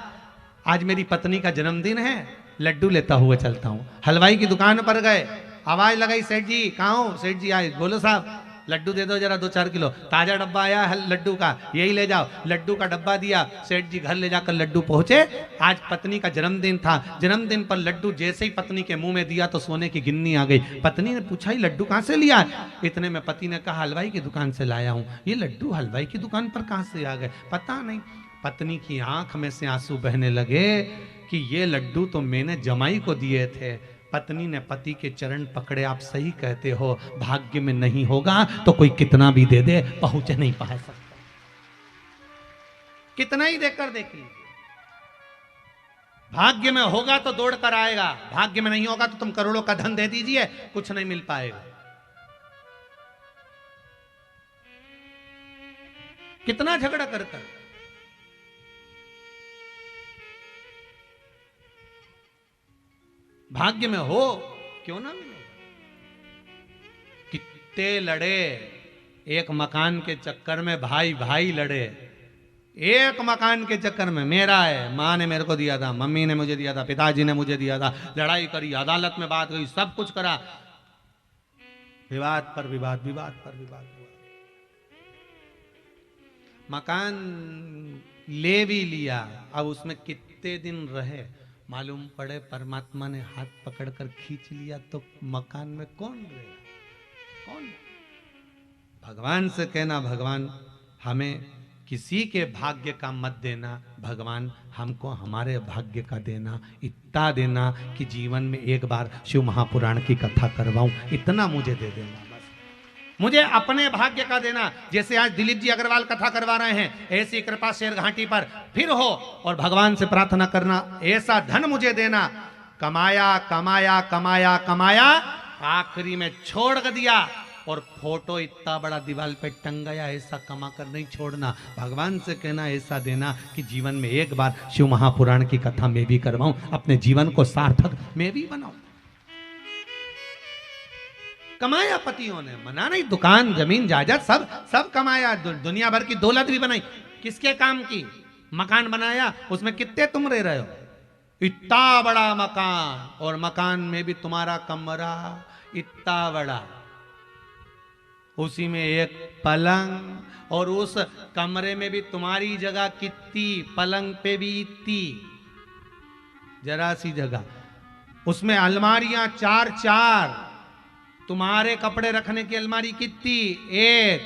आज मेरी पत्नी का जन्मदिन है, लड्डू लेता हुआ चलता हूँ। हलवाई की दुकान पर गए, आवाज लगाई, सेठ जी कहाँ हो? सेठ जी आए, बोलो साहब लड्डू दे दो जरा 2-4 किलो, ताजा डब्बा आया है लड्डू का, यही ले जाओ। लड्डू का डब्बा दिया, सेठ जी घर ले जाकर लड्डू पहुंचे। आज पत्नी का जन्मदिन था, जन्मदिन पर लड्डू जैसे ही पत्नी के मुंह में दिया तो सोने की गिन्नी आ गई। पत्नी ने पूछा ये लड्डू कहां से लिया? इतने में पति ने कहा हलवाई की दुकान से लाया हूं। ये लड्डू हलवाई की दुकान पर कहां से आ गए? पता नहीं। पत्नी की आंख में से आंसू बहने लगे कि ये लड्डू तो मैंने जमाई को दिए थे। पत्नी ने पति के चरण पकड़े, आप सही कहते हो, भाग्य में नहीं होगा तो कोई कितना भी दे दे पहुंच नहीं पा सकता। कितना ही देकर देख लीजिए, भाग्य में होगा तो दौड़ कर आएगा, भाग्य में नहीं होगा तो तुम करोड़ों का धन दे दीजिए, कुछ नहीं मिल पाएगा। कितना झगड़ा कर कर भाग्य में हो क्यों ना मिले। कितने लड़े एक मकान के चक्कर में, भाई भाई लड़े एक मकान के चक्कर में। मेरा है, माँ ने मेरे को दिया था, मम्मी ने मुझे दिया था, पिताजी ने मुझे दिया था, लड़ाई करी, अदालत में बात हुई, सब कुछ करा, विवाद पर विवाद, विवाद पर विवाद हुआ। मकान ले भी लिया, अब उसमें कितने दिन रहे मालूम पड़े परमात्मा ने हाथ पकड़कर खींच लिया तो मकान में कौन रहेगा? कौन? भगवान से कहना भगवान हमें किसी के भाग्य का मत देना, भगवान हमको हमारे भाग्य का देना, इतना देना कि जीवन में एक बार शिव महापुराण की कथा करवाऊं, इतना मुझे दे देना बस। मुझे अपने भाग्य का देना। जैसे आज दिलीप जी अग्रवाल कथा करवा रहे हैं, ऐसी कृपा शेर घाटी पर फिर हो, और भगवान से प्रार्थना करना ऐसा धन मुझे देना। कमाया कमाया कमाया कमाया, आखिरी में छोड़ दिया, और फोटो इतना बड़ा दीवार पे टंग गया, ऐसा कमा कर नहीं छोड़ना। भगवान से कहना ऐसा देना कि जीवन में एक बार शिव महापुराण की कथा मैं भी करवाऊं, अपने जीवन को सार्थक मैं भी बनाऊं। कमाया पतियों ने, मना नहीं, दुकान जमीन जायदाद सब कमाया, दुनिया भर की दौलत भी बनाई। किसके काम की? मकान बनाया, उसमें कितने तुम रह रहे हो? इतना बड़ा मकान, और मकान में भी तुम्हारा कमरा इतना बड़ा, उसी में एक पलंग, और उस कमरे में भी तुम्हारी जगह कितनी, पलंग पे भी इतनी जरा सी जगह, उसमें अलमारियां 4-4, तुम्हारे कपड़े रखने की अलमारी कितनी, एक,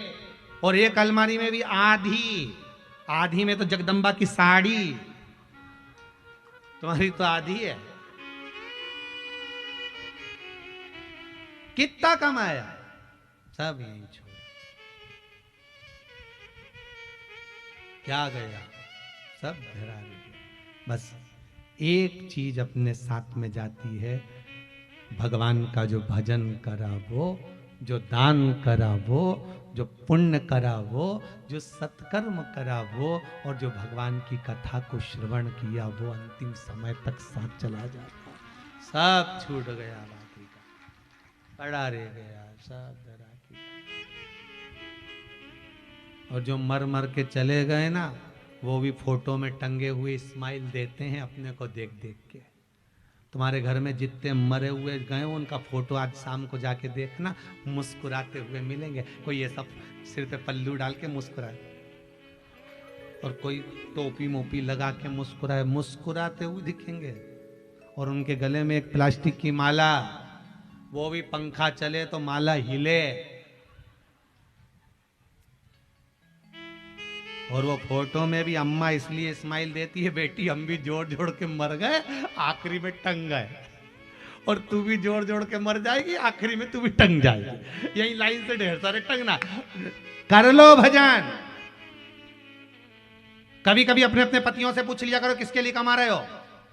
और एक अलमारी में भी आधी में तो जगदम्बा की साड़ी, तुम्हारी तो आधी है। कितना कमाया, सब यही छोड़, क्या गया, सब धरा गया। बस एक चीज अपने साथ में जाती है, भगवान का जो भजन करा वो, जो दान करा वो, जो पुण्य करा वो, जो सत्कर्म करा वो, और जो भगवान की कथा को श्रवण किया वो अंतिम समय तक साथ चला जाता। सब छूट गया, बाकी का पड़ा रह गया, सब धरा की। और जो मर मर के चले गए ना, वो भी फोटो में टंगे हुए स्माइल देते हैं अपने को देख देख के। तुम्हारे घर में जितने मरे हुए गए उनका फोटो आज शाम को जाके देखना, मुस्कुराते हुए मिलेंगे। कोई ये सब सिर पे पल्लू डाल के मुस्कुराए, और कोई टोपी मोपी लगा के मुस्कुराए, मुस्कुराते हुए दिखेंगे। और उनके गले में एक प्लास्टिक की माला, वो भी पंखा चले तो माला हिले, और वो फोटो में भी अम्मा इसलिए स्माइल देती है, बेटी हम भी जोड़ जोड़ के मर गए, आखिरी में टंग गए, और तू भी जोड़ जोड़ के मर जाएगी, आखिरी में तू भी टंग जाएगी। यही लाइन से ढेर सारे टंगना। कर लो भजन। कभी कभी अपने अपने पतियों से पूछ लिया करो, किसके लिए कमा रहे हो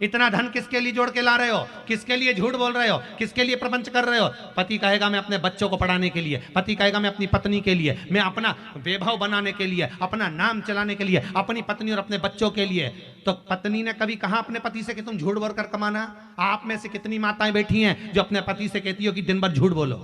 इतना धन, किसके लिए जोड़ के ला रहे हो, किसके लिए झूठ बोल रहे हो, किसके लिए प्रपंच कर रहे हो? पति कहेगा मैं अपने बच्चों को पढ़ाने के लिए, पति कहेगा मैं अपनी पत्नी के लिए, मैं अपना वैभव बनाने के लिए, अपना नाम चलाने के लिए, अपनी पत्नी और अपने बच्चों के लिए। तो पत्नी ने कभी कहा अपने पति से कि तुम झूठ बोल कर कमाना? आप में से कितनी माताएं बैठी हैं जो अपने पति से कहती हो कि दिन भर झूठ बोलो?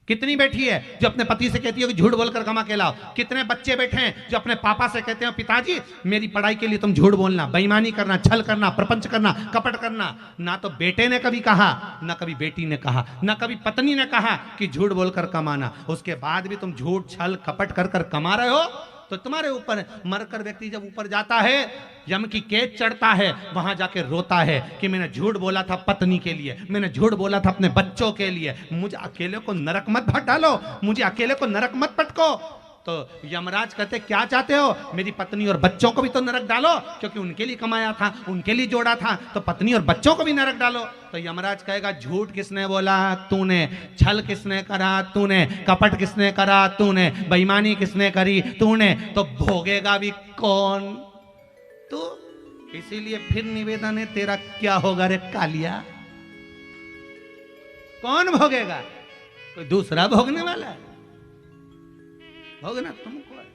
कितनी बैठी है जो अपने पति से कहती है कि झूठ बोलकर कमा के लाओ? कितने बच्चे बैठे हैं जो अपने पापा से कहते हैं पिताजी मेरी पढ़ाई के लिए तुम झूठ बोलना, बेईमानी करना, छल करना, प्रपंच करना, कपट करना। ना तो बेटे ने कभी कहा, ना कभी बेटी ने कहा, ना कभी पत्नी ने कहा कि झूठ बोलकर कमाना। उसके बाद भी तुम झूठ छल कपट कर कर कमा रहे हो तो तुम्हारे ऊपर मरकर व्यक्ति जब ऊपर जाता है, यम की कैद चढ़ता है, वहां जाके रोता है कि मैंने झूठ बोला था पत्नी के लिए, मैंने झूठ बोला था अपने बच्चों के लिए, मुझे अकेले को नरक मत भट डालो, मुझे अकेले को नरक मत पटको। तो यमराज कहते क्या चाहते हो? मेरी पत्नी और बच्चों को भी तो नरक डालो, क्योंकि उनके लिए कमाया था, उनके लिए जोड़ा था, तो पत्नी और बच्चों को भी नरक डालो। तो यमराज कहेगा झूठ किसने बोला? तूने। छल किसने करा? तूने। कपट किसने करा? तूने। बेईमानी किसने करी? तूने। तो भोगेगा भी कौन? तू। इसीलिए फिर निवेदन है, तेरा क्या होगा रे कालिया? कौन भोगेगा? कोई दूसरा भोगने वाला है? भोगना तुमको है।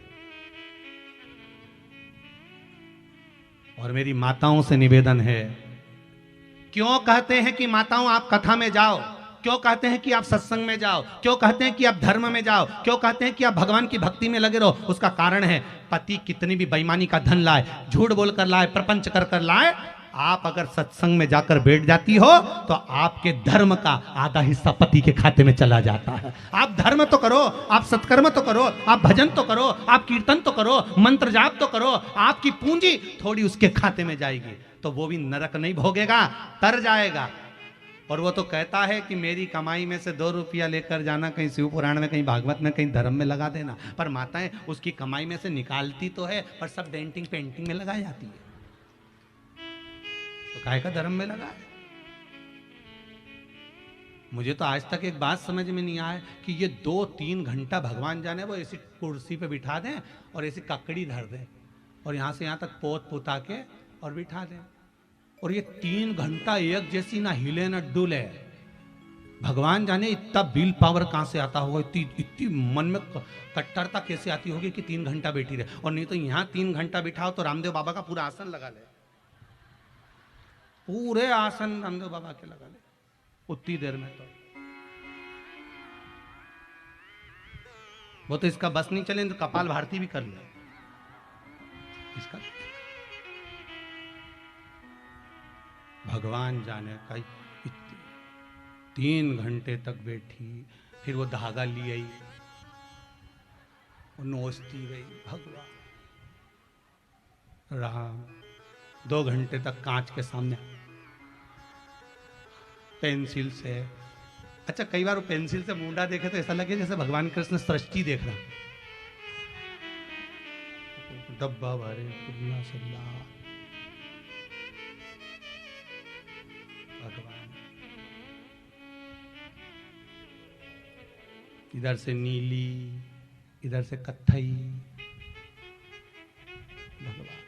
और मेरी माताओं से निवेदन है, क्यों कहते हैं कि माताओं आप कथा में जाओ, क्यों कहते हैं कि आप सत्संग में जाओ, क्यों कहते हैं कि आप धर्म में जाओ, क्यों कहते हैं कि आप भगवान की भक्ति में लगे रहो? उसका कारण है पति कितनी भी बेईमानी का धन लाए, झूठ बोलकर लाए, प्रपंच कर कर लाए, आप अगर सत्संग में जाकर बैठ जाती हो तो आपके धर्म का आधा हिस्सा पति के खाते में चला जाता है। आप धर्म तो करो, आप सत्कर्म तो करो, आप भजन तो करो, आप कीर्तन तो करो, मंत्र जाप तो करो, आपकी पूंजी थोड़ी उसके खाते में जाएगी, तो वो भी नरक नहीं भोगेगा, तर जाएगा। और वो तो कहता है कि मेरी कमाई में से 2 रुपया लेकर जाना, कहीं शिव पुराण में, कहीं भागवत में, कहीं धर्म में लगा देना। पर माताएं उसकी कमाई में से निकालती तो है, पर सब डेंटिंग पेंटिंग में लगाई जाती है। तो काहे का धर्म में लगा है? मुझे तो आज तक एक बात समझ में नहीं आया कि ये 2-3 घंटा भगवान जाने वो ऐसी कुर्सी पे बिठा दें और ऐसी ककड़ी धर दें और यहां से यहां तक पोत पुता के और बिठा दें, और ये 3 घंटा एक जैसी ना हिले ना डुले। भगवान जाने इतना विल पावर कहां से आता होगा, इतनी मन में कट्टरता कैसे आती होगी कि 3 घंटा बैठी रहे। और नहीं तो यहां 3 घंटा बिठाओ तो रामदेव बाबा का पूरा आसन लगा ले, पूरे आसन रामदेव बाबा के लगा ले उतनी देर में। तो वो तो इसका बस नहीं चले तो कपाल भारती भी कर ले इसका। भगवान जाने का 3 घंटे तक बैठी, फिर वो धागा ली आई और नोचती गई भगवान राम। 2 घंटे तक कांच के सामने पेंसिल से, अच्छा कई बार वो पेंसिल से मुंडा देखे तो ऐसा लगे जैसे भगवान कृष्ण सृष्टि देख रहा। डब्बा भरे पुन्ना सल्ला भगवान, इधर से नीली, इधर से कत्थई भगवान।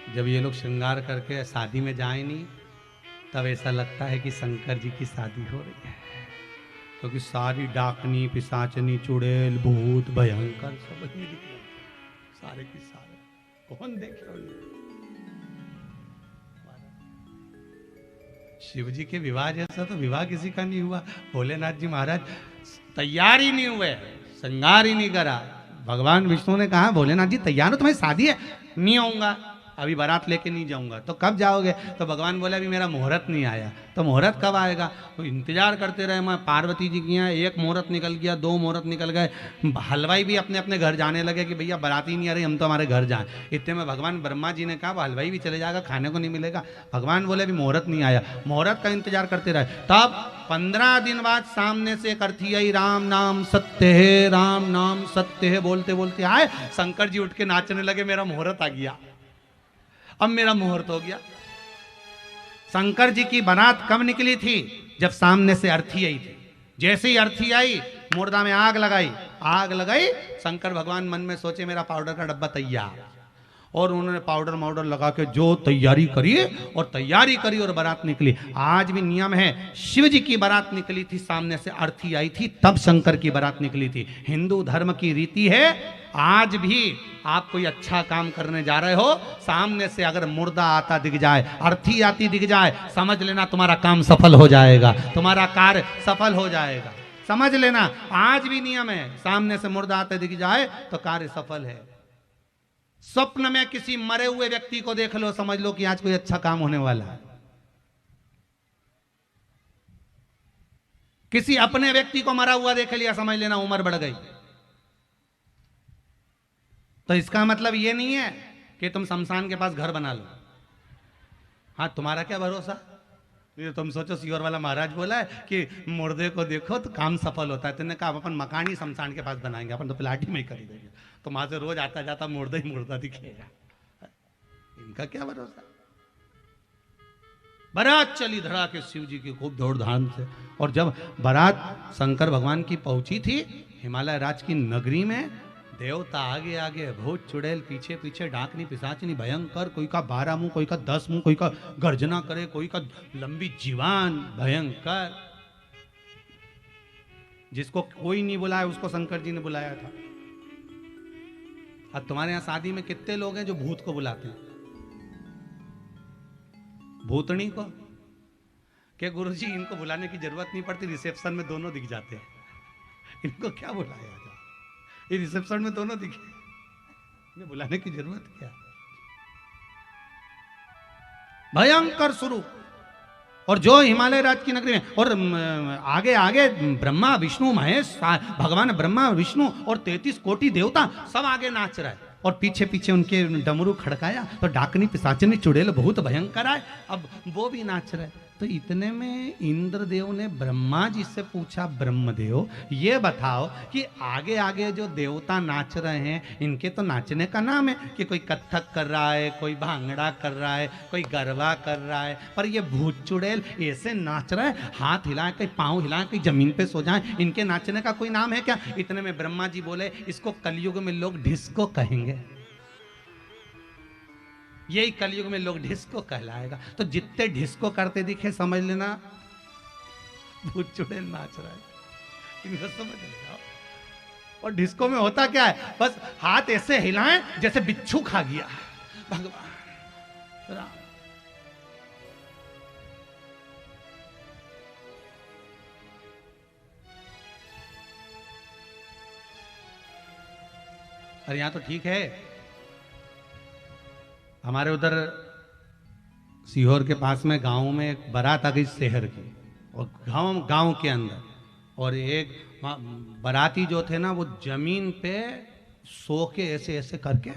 जब ये लोग श्रृंगार करके शादी में जाए नहीं, तब ऐसा लगता है कि शंकर जी की शादी हो रही है, क्योंकि सारी डाकनी, पिशाचनी, चुड़ैल, भूत, भयंकर सब ही दिख रहे, सारे की सारे। कौन देखे उन्हें? शिव जी के विवाह जैसा तो विवाह किसी का नहीं हुआ। भोलेनाथ जी महाराज तैयार ही नहीं हुए, श्रृंगार ही नहीं करा। भगवान विष्णु ने कहा भोलेनाथ जी तैयार हो, तुम्हारी शादी है? नहीं आऊंगा, अभी बारात लेके नहीं जाऊंगा। तो कब जाओगे? तो भगवान बोले अभी मेरा मुहूर्त नहीं आया। तो मुहूर्त कब आएगा? तो इंतजार करते रहे। मैं पार्वती जी की यहाँ 1 मुहूर्त निकल गया, 2 मुहूर्त निकल गए, हलवाई भी अपने अपने घर जाने लगे कि भैया बाराती नहीं आ रही, हम तो हमारे घर जाएं। इतने में भगवान ब्रह्मा जी ने कहा हलवाई भी चले जाएगा, खाने को नहीं मिलेगा। भगवान बोले अभी मुहूर्त नहीं आया। मुहूर्त का इंतजार करते रहे। तब 15 दिन बाद सामने से एक अर्थी आई, राम नाम सत्य है, राम नाम सत्य है बोलते बोलते आए। शंकर जी उठ के नाचने लगे, मेरा मुहूर्त आ गया, अब मेरा मुहूर्त हो गया। शंकर जी की बारात कब निकली थी? जब सामने से अर्थी आई थी। जैसे ही अर्थी आई, मुर्दा में आग लगाई, आग लगाई। शंकर भगवान मन में सोचे मेरा पाउडर का डब्बा तैयार। और उन्होंने पाउडर माउडर लगा के जो तैयारी करी और तैयारी करी और बारात निकली। आज भी नियम है, शिव जी की बारात निकली थी, सामने से अर्थी आई थी, तब शंकर की बारात निकली थी। हिंदू धर्म की रीति है, आज भी आप कोई अच्छा काम करने जा रहे हो, सामने से अगर मुर्दा आता दिख जाए, अर्थी आती दिख जाए, समझ लेना तुम्हारा काम सफल हो जाएगा, तुम्हारा कार्य सफल हो जाएगा। समझ लेना, आज भी नियम है, सामने से मुर्दा आते दिख जाए तो कार्य सफल है। स्वप्न में किसी मरे हुए व्यक्ति को देख लो, समझ लो कि आज कोई अच्छा काम होने वाला है। किसी अपने व्यक्ति को मरा हुआ देख लिया, समझ लेना उम्र बढ़ गई। तो इसका मतलब ये नहीं है कि तुम शमशान के पास घर बना लो। हाँ, तुम्हारा क्या भरोसा, ये तुम सोचो सीहोर वाला महाराज बोला है कि मुर्दे को देखो तो काम सफल होता है। तुमने कहा अपन मकान ही शमशान के पास बनाएंगे, अपन तो प्लाट ही में ही कर देंगे, तो वहां से रोज आता जाता मुर्दा ही मुर्दा दिखेगा। इनका क्या भरोसा। बारात चली धड़ा के शिव जी की खूब दौड़ धाम से, और जब बारात शंकर भगवान की पहुंची थी हिमालय राज की नगरी में, देवता आगे आगे, भूत चुड़ैल पीछे पीछे, डाकनी पिशाचनी भयंकर, कोई का 12 मुंह, कोई का 10 मुंह, कोई का गर्जना करे, कोई का लंबी जीवान भयंकर। जिसको कोई नहीं बुलाया उसको शंकर जी ने बुलाया था। अब तुम्हारे यहां शादी में कितने लोग हैं जो भूत को बुलाते हैं, भूतनी को? क्या गुरुजी इनको बुलाने की जरूरत नहीं पड़ती, रिसेप्शन में दोनों दिख जाते हैं, इनको क्या बुलाया जाए, ये रिसेप्शन में दोनों दिखे, इन्हें बुलाने की जरूरत क्या। भयंकर स्वरूप। और जो हिमालय राज की नगरी में, और आगे आगे ब्रह्मा विष्णु महेश, भगवान ब्रह्मा विष्णु और 33 कोटि देवता सब आगे नाच रहा है, और पीछे पीछे उनके डमरू खड़काया तो डाकनी पिशाचनी चुड़ैल बहुत भयंकर आए, अब वो भी नाच रहे। तो इतने में इंद्रदेव ने ब्रह्मा जी से पूछा, ब्रह्मदेव ये बताओ कि आगे आगे जो देवता नाच रहे हैं, इनके तो नाचने का नाम है कि कोई कथक कर रहा है, कोई भांगड़ा कर रहा है, कोई गरबा कर रहा है, पर ये भूत चुड़ैल ऐसे नाच रहा है, हाथ हिलाए, कहीं पाँव हिलाए, कहीं जमीन पे सो जाए, इनके नाचने का कोई नाम है क्या? इतने में ब्रह्मा जी बोले, इसको कलयुग में लोग डिस्को कहेंगे, यही कलयुग में लोग डिस्को कहलाएगा। तो जितने डिस्को करते दिखे समझ लेना भूत चुड़ैल नाच रहा है, इनको समझ लेना। और डिस्को में होता क्या है, बस हाथ ऐसे हिलाएं जैसे बिच्छू खा गया। भगवान राम, और यहां तो ठीक है, हमारे उधर सीहोर के पास में गांव में एक बारात आ गई शहर की, और गांव के अंदर, और एक बाराती जो थे ना वो जमीन पे सो के ऐसे ऐसे करके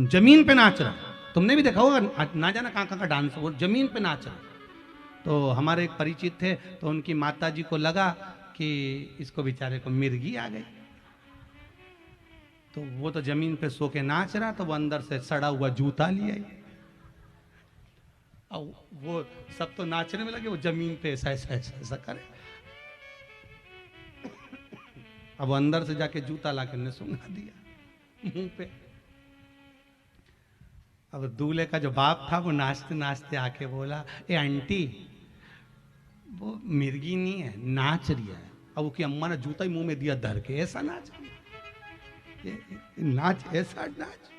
जमीन पे नाच रहा। तुमने भी देखा होगा, ना जाना कहाँ कहाँ का डांस, वो जमीन पे नाच रहा। तो हमारे एक परिचित थे, तो उनकी माता जी को लगा कि इसको बेचारे को मिर्गी आ गई, तो वो तो जमीन पे सो के नाच रहा, तो वो अंदर से सड़ा हुआ जूता लिया, अब वो सब तो नाचने में लगे, वो जमीन पे ऐसा ऐसा ऐसा ऐसा करे। अब वो अंदर से जाके जूता लाके ने सुंघा दिया मुंह पे। अब दूल्हे का जो बाप था वो नाचते नाचते आके बोला, ए आंटी वो मिर्गी नहीं है, नाच रही है। अब उसकी अम्मा ने जूता ही मुंह में दिया धर के, ऐसा नाच नाच, ऐसा नाच,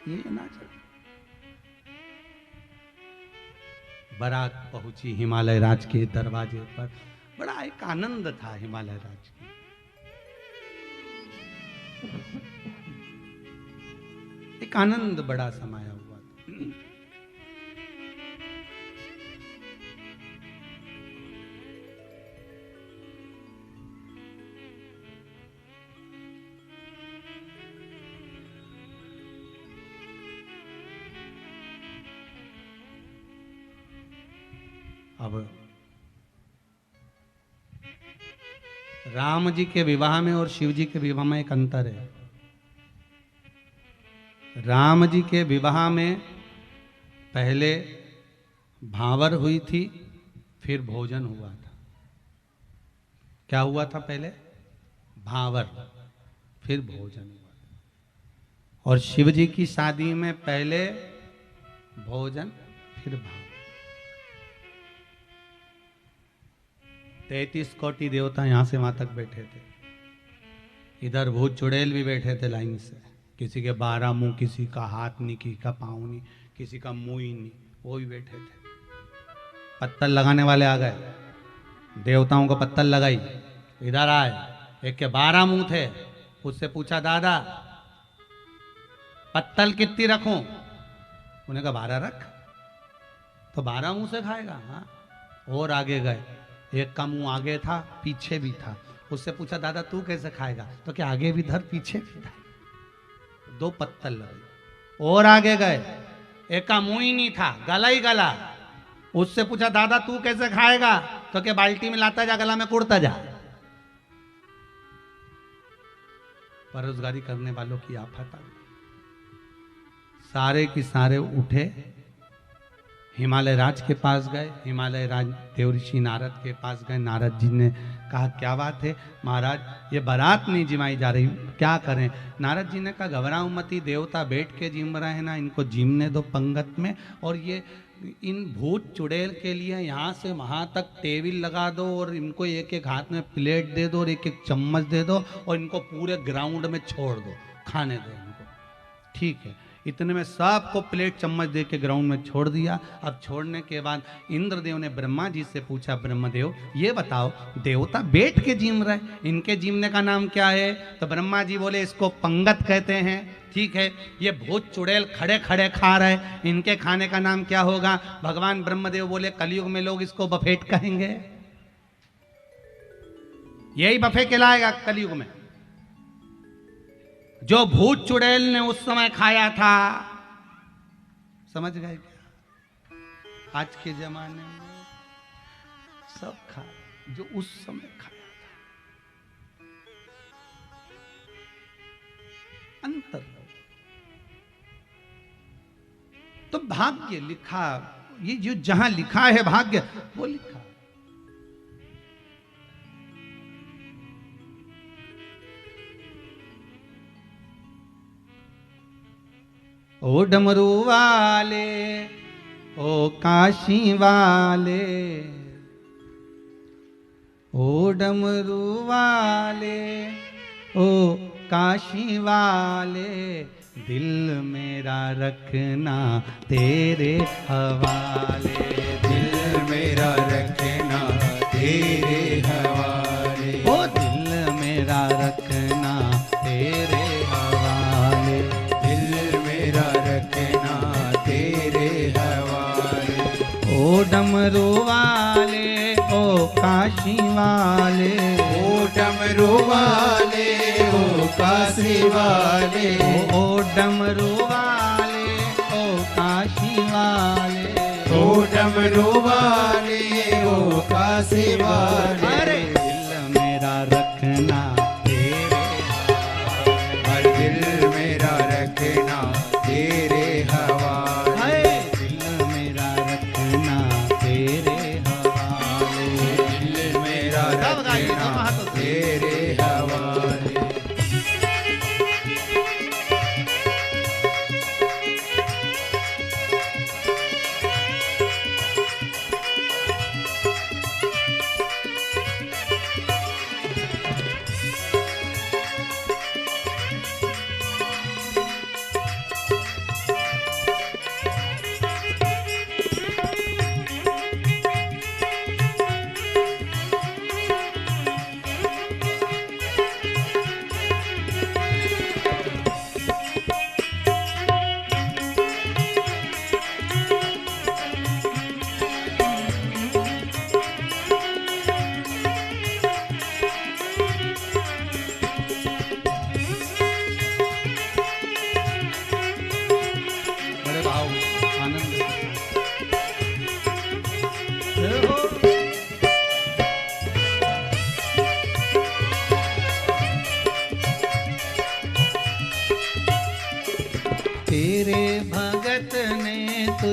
ये नाच। बारात पहुंची हिमालय राज के दरवाजे पर, बड़ा एक आनंद था हिमालय राज की। एक आनंद बड़ा समाया हुआ था। अब राम जी के विवाह में और शिव जी के विवाह में एक अंतर है। राम जी के विवाह में पहले भांवर हुई थी, फिर भोजन हुआ था। क्या हुआ था? पहले भांवर, फिर भोजन हुआ। और शिव जी की शादी में पहले भोजन फिर भाव। 33 कोटि देवता यहां से वहां तक बैठे थे। इधर भूत चुड़ैल भी बैठे थे लाइन से, किसी के 12 मुंह, किसी का हाथ नहीं, किसी का पाँव नहीं, किसी का मुंह ही नहीं, वो भी बैठे थे। पत्तल लगाने वाले आ गए, देवताओं को पत्तल लगाई, इधर आए। एक के 12 मुंह थे, उससे पूछा दादा पत्तल कितनी रखूं? उन्हें कहा 12 रख। तो 12 मुंह से खाएगा? हाँ। और आगे गए, एक का मुंह आगे था, पीछे भी था। उससे पूछा दादा तू कैसे खाएगा? तो क्या आगे भी धर पीछे भी धर। 2 पत्तल लगे। और आगे गए, एक का मुंह ही नहीं था, गला ही गला। उससे पूछा दादा तू कैसे खाएगा? तो क्या बाल्टी में लाता जा, गला में कुड़ता जा। बेरोजगारी करने वालों की आफत आ गई। सारे के सारे उठे, हिमालय राज के पास गए। हिमालय राज देवऋषि नारद के पास गए। नारद जी ने कहा क्या बात है महाराज, ये बारात नहीं जिमाई जा रही, क्या करें? नारद जी ने कहा घबराओ मत, देवता बैठ के जिम रहे हैं ना, इनको जिमने दो पंगत में। और ये इन भूत चुड़ैल के लिए यहाँ से वहाँ तक टेबल लगा दो, और इनको एक एक हाथ में प्लेट दे दो और एक एक चम्मच दे दो, और इनको पूरे ग्राउंड में छोड़ दो, खाने दो इनको। ठीक है, इतने में सबको प्लेट चम्मच दे के ग्राउंड में छोड़ दिया। अब छोड़ने के बाद इंद्रदेव ने ब्रह्मा जी से पूछा, ब्रह्मदेव ये बताओ देवता बैठ के जिम रहे, इनके जिमने का नाम क्या है? तो ब्रह्मा जी बोले इसको पंगत कहते हैं। ठीक है, ये भूत चुड़ैल खड़े खड़े खा रहे, इनके खाने का नाम क्या होगा? भगवान ब्रह्मदेव बोले कलयुग में लोग इसको बफेट कहेंगे, यही बफे कहलाएगा कलयुग में। जो भूत चुड़ैल ने उस समय खाया था, समझ गए क्या? आज के जमाने में सब खा जो उस समय खाया था, अंतर। तो भाग्य लिखा, ये जो जहां लिखा है भाग्य वो लिखा। ओ डमरू वाले, ओ काशी वाले, ओ डमरू वाले, ओ काशी वाले, दिल मेरा रखना तेरे हवाले, दिल मेरा रखना तेरे हवाले, ओ दिल मेरा रखना तेरे हवाले, दिल मेरा रखना तेरे हवाले। ओ डमरू वाले, ओ काशी वाले, ओ डमरू वाले, ओ काशी वाले, ओ डमरू वाले, ओ काशी वाले, ओ डमरू वाले, ओ काशी वाले। अरे दिल मेरा रखना तेरे हर दिल मेरा रखना तेरे हवाले, हाय, दिल मेरा रखना तेरे हवाले, दिल मेरा रखना तेरे हवाले।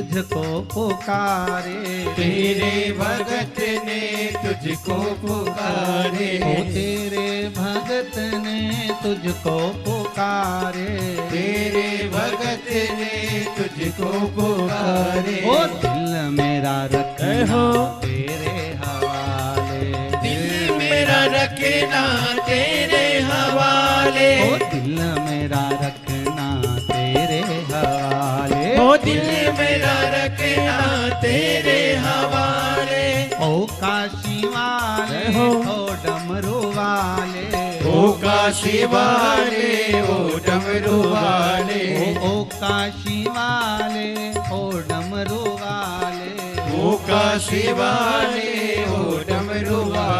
तुझको पुकारे, तेरे भगत ने तुझको पुकारे, ओ तेरे भगत ने तुझको पुकारे, तेरे भगत ने तुझको पुकारे। ओ दिल मेरा रखना तेरे हवाले, दिल मेरा रखना तेरे हवाले, ओ दिल मेरा रखना तेरे हवाले, ओ दिल मेरा रखना तेरे हवाले। ओ काशी वाले ओ डमरू वाले, ओ काशी वाले ओ डमरू वाले, ओ काशी वाले ओ डमरू वाले, ओ काशी वाले ओ डमरू वाले।